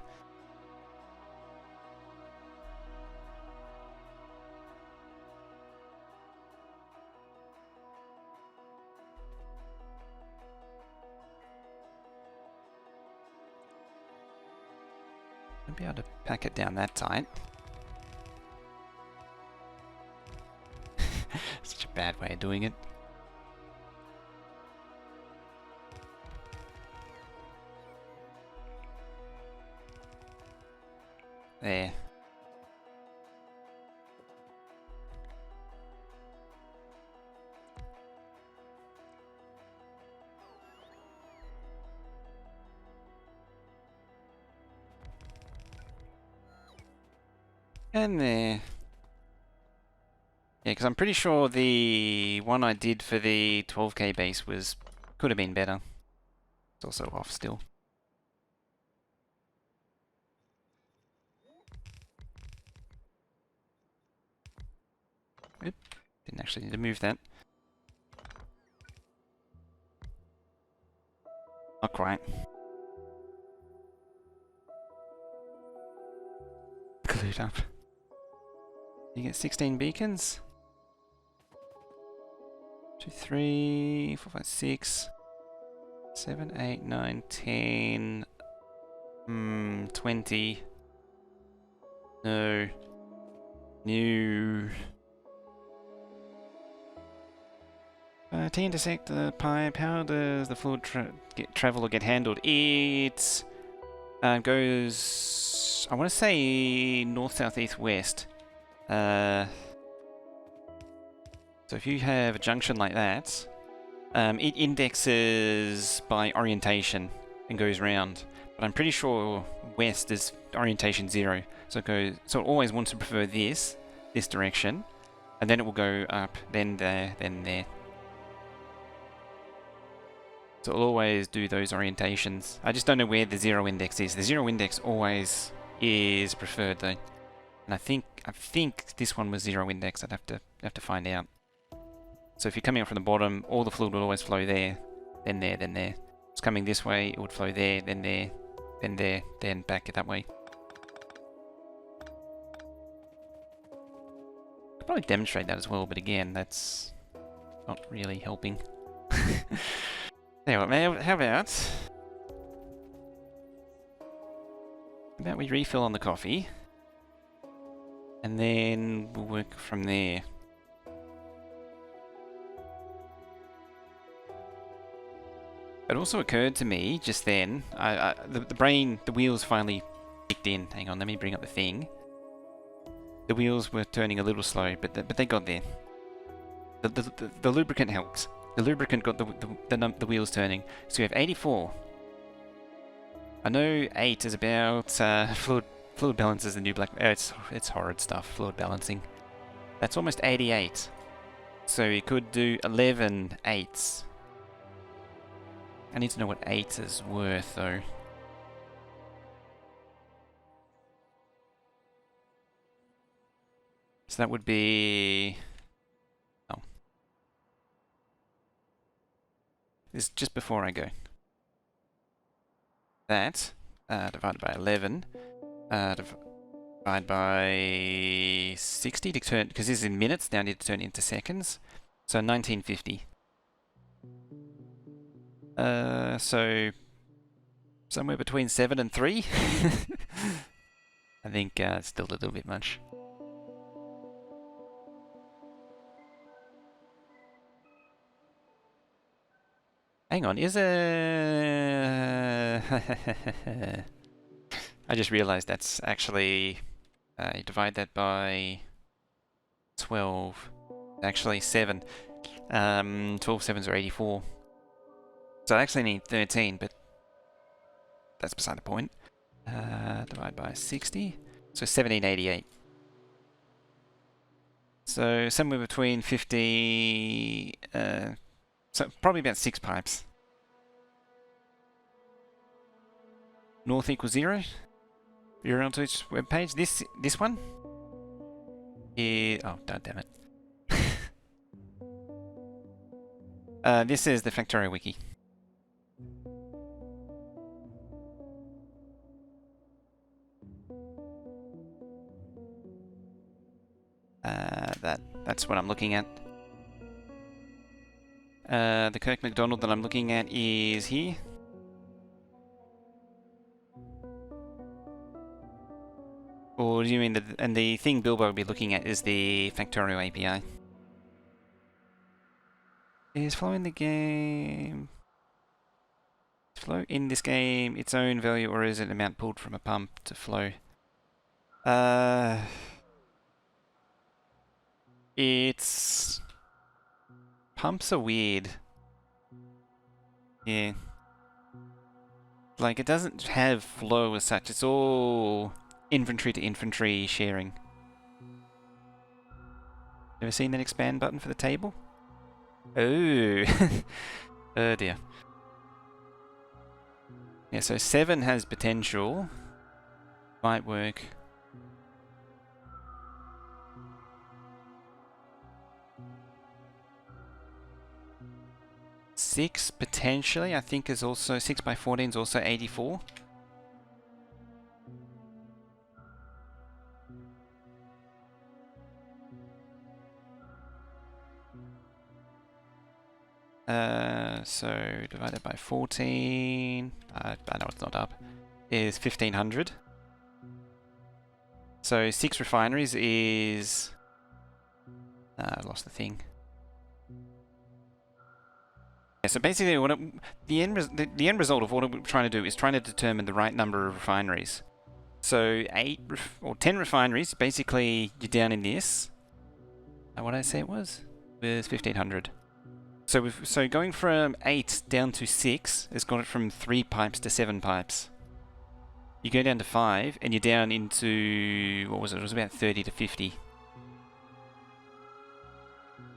I'll be able to pack it down that tight. Such a bad way of doing it. There. And there. Yeah, because I'm pretty sure the one I did for the 12k base could have been better. It's also off still. Oop, didn't actually need to move that. Not quite. Glued up. You get 16 beacons? 2, 3, 4, 5, 6, 7, 8, 9, 10, 20. No. New. To intersect the pipe, how does the fluid travel or get handled? It goes, I want to say north, south, east, west. So if you have a junction like that, it indexes by orientation and goes round. But I'm pretty sure west is orientation 0. So it always wants to prefer this direction, and then it will go up, then there, then there. So it'll always do those orientations. I just don't know where the 0 index is. The 0 index always is preferred though. And I think this one was 0 index. I'd have to find out. So if you're coming up from the bottom, all the fluid will always flow there, then there, then there. It's coming this way, it would flow there, then there, then there, then back that way. Could probably demonstrate that as well, but again, that's not really helping. Anyway, how about we refill on the coffee, and then we'll work from there. It also occurred to me just then, the wheels finally kicked in. Hang on, let me bring up the thing. The wheels were turning a little slow, but they got there. The lubricant helps. The lubricant got the wheels turning. So we have 84. I know 8 is about fluid balance is the new black. It's horrid stuff. Fluid balancing. That's almost 88. So you could do 11 8s. I need to know what 8 is worth though. So that would be... Oh. This is just before I go. That, divided by 11, Divide by 60 to turn, because this is in minutes, now I need to turn it into seconds. So 1950. So somewhere between 7 and 3. I think it's still a little bit much. Hang on, is a... I just realized that's actually... you divide that by 12. Actually 7. 12 sevens are 84. So I actually need 13, but that's beside the point. Divide by 60. So 1788. So somewhere between 50... so probably about 6 pipes. North equals 0. URL to each web page. This one? Oh, damn it. This is the Factorio wiki. That's what I'm looking at. The Kirk McDonald that I'm looking at is here. Or do you mean and the thing Bilbo will be looking at is the Factorio API? Is flow in the game... Is flow in this game its own value, or is it amount pulled from a pump to flow? It's... Pumps are weird. Yeah. Like, it doesn't have flow as such, it's all infantry to infantry sharing. Ever seen that expand button for the table? Oh! Oh dear. Yeah, so 7 has potential. Might work. Six potentially, I think is also 6 by 14 is also 84. So divided by 14, I know it's not up, is 1500. So 6 refineries is... I lost the thing. Yeah, so basically, the end result of what we're trying to do is trying to determine the right number of refineries. So 8 or 10 refineries, basically you're down in this. What did I say it was? It was 1500. So going from 8 down to 6 has got it from 3 pipes to 7 pipes. You go down to 5 and you're down into, what was it? It was about 30 to 50.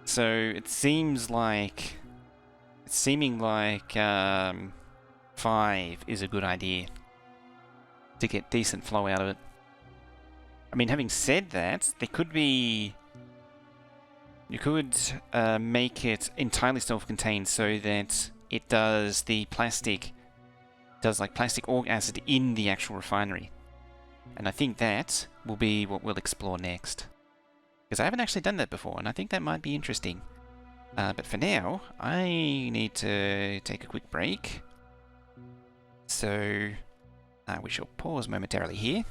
So it seems like... It's seeming like 5 is a good idea to get decent flow out of it. I mean, having said that, there could be... You could make it entirely self-contained so that it does the plastic... does like plastic org acid in the actual refinery. And I think that will be what we'll explore next. Because I haven't actually done that before, and I think that might be interesting. But for now, I need to take a quick break. So, we shall pause momentarily here.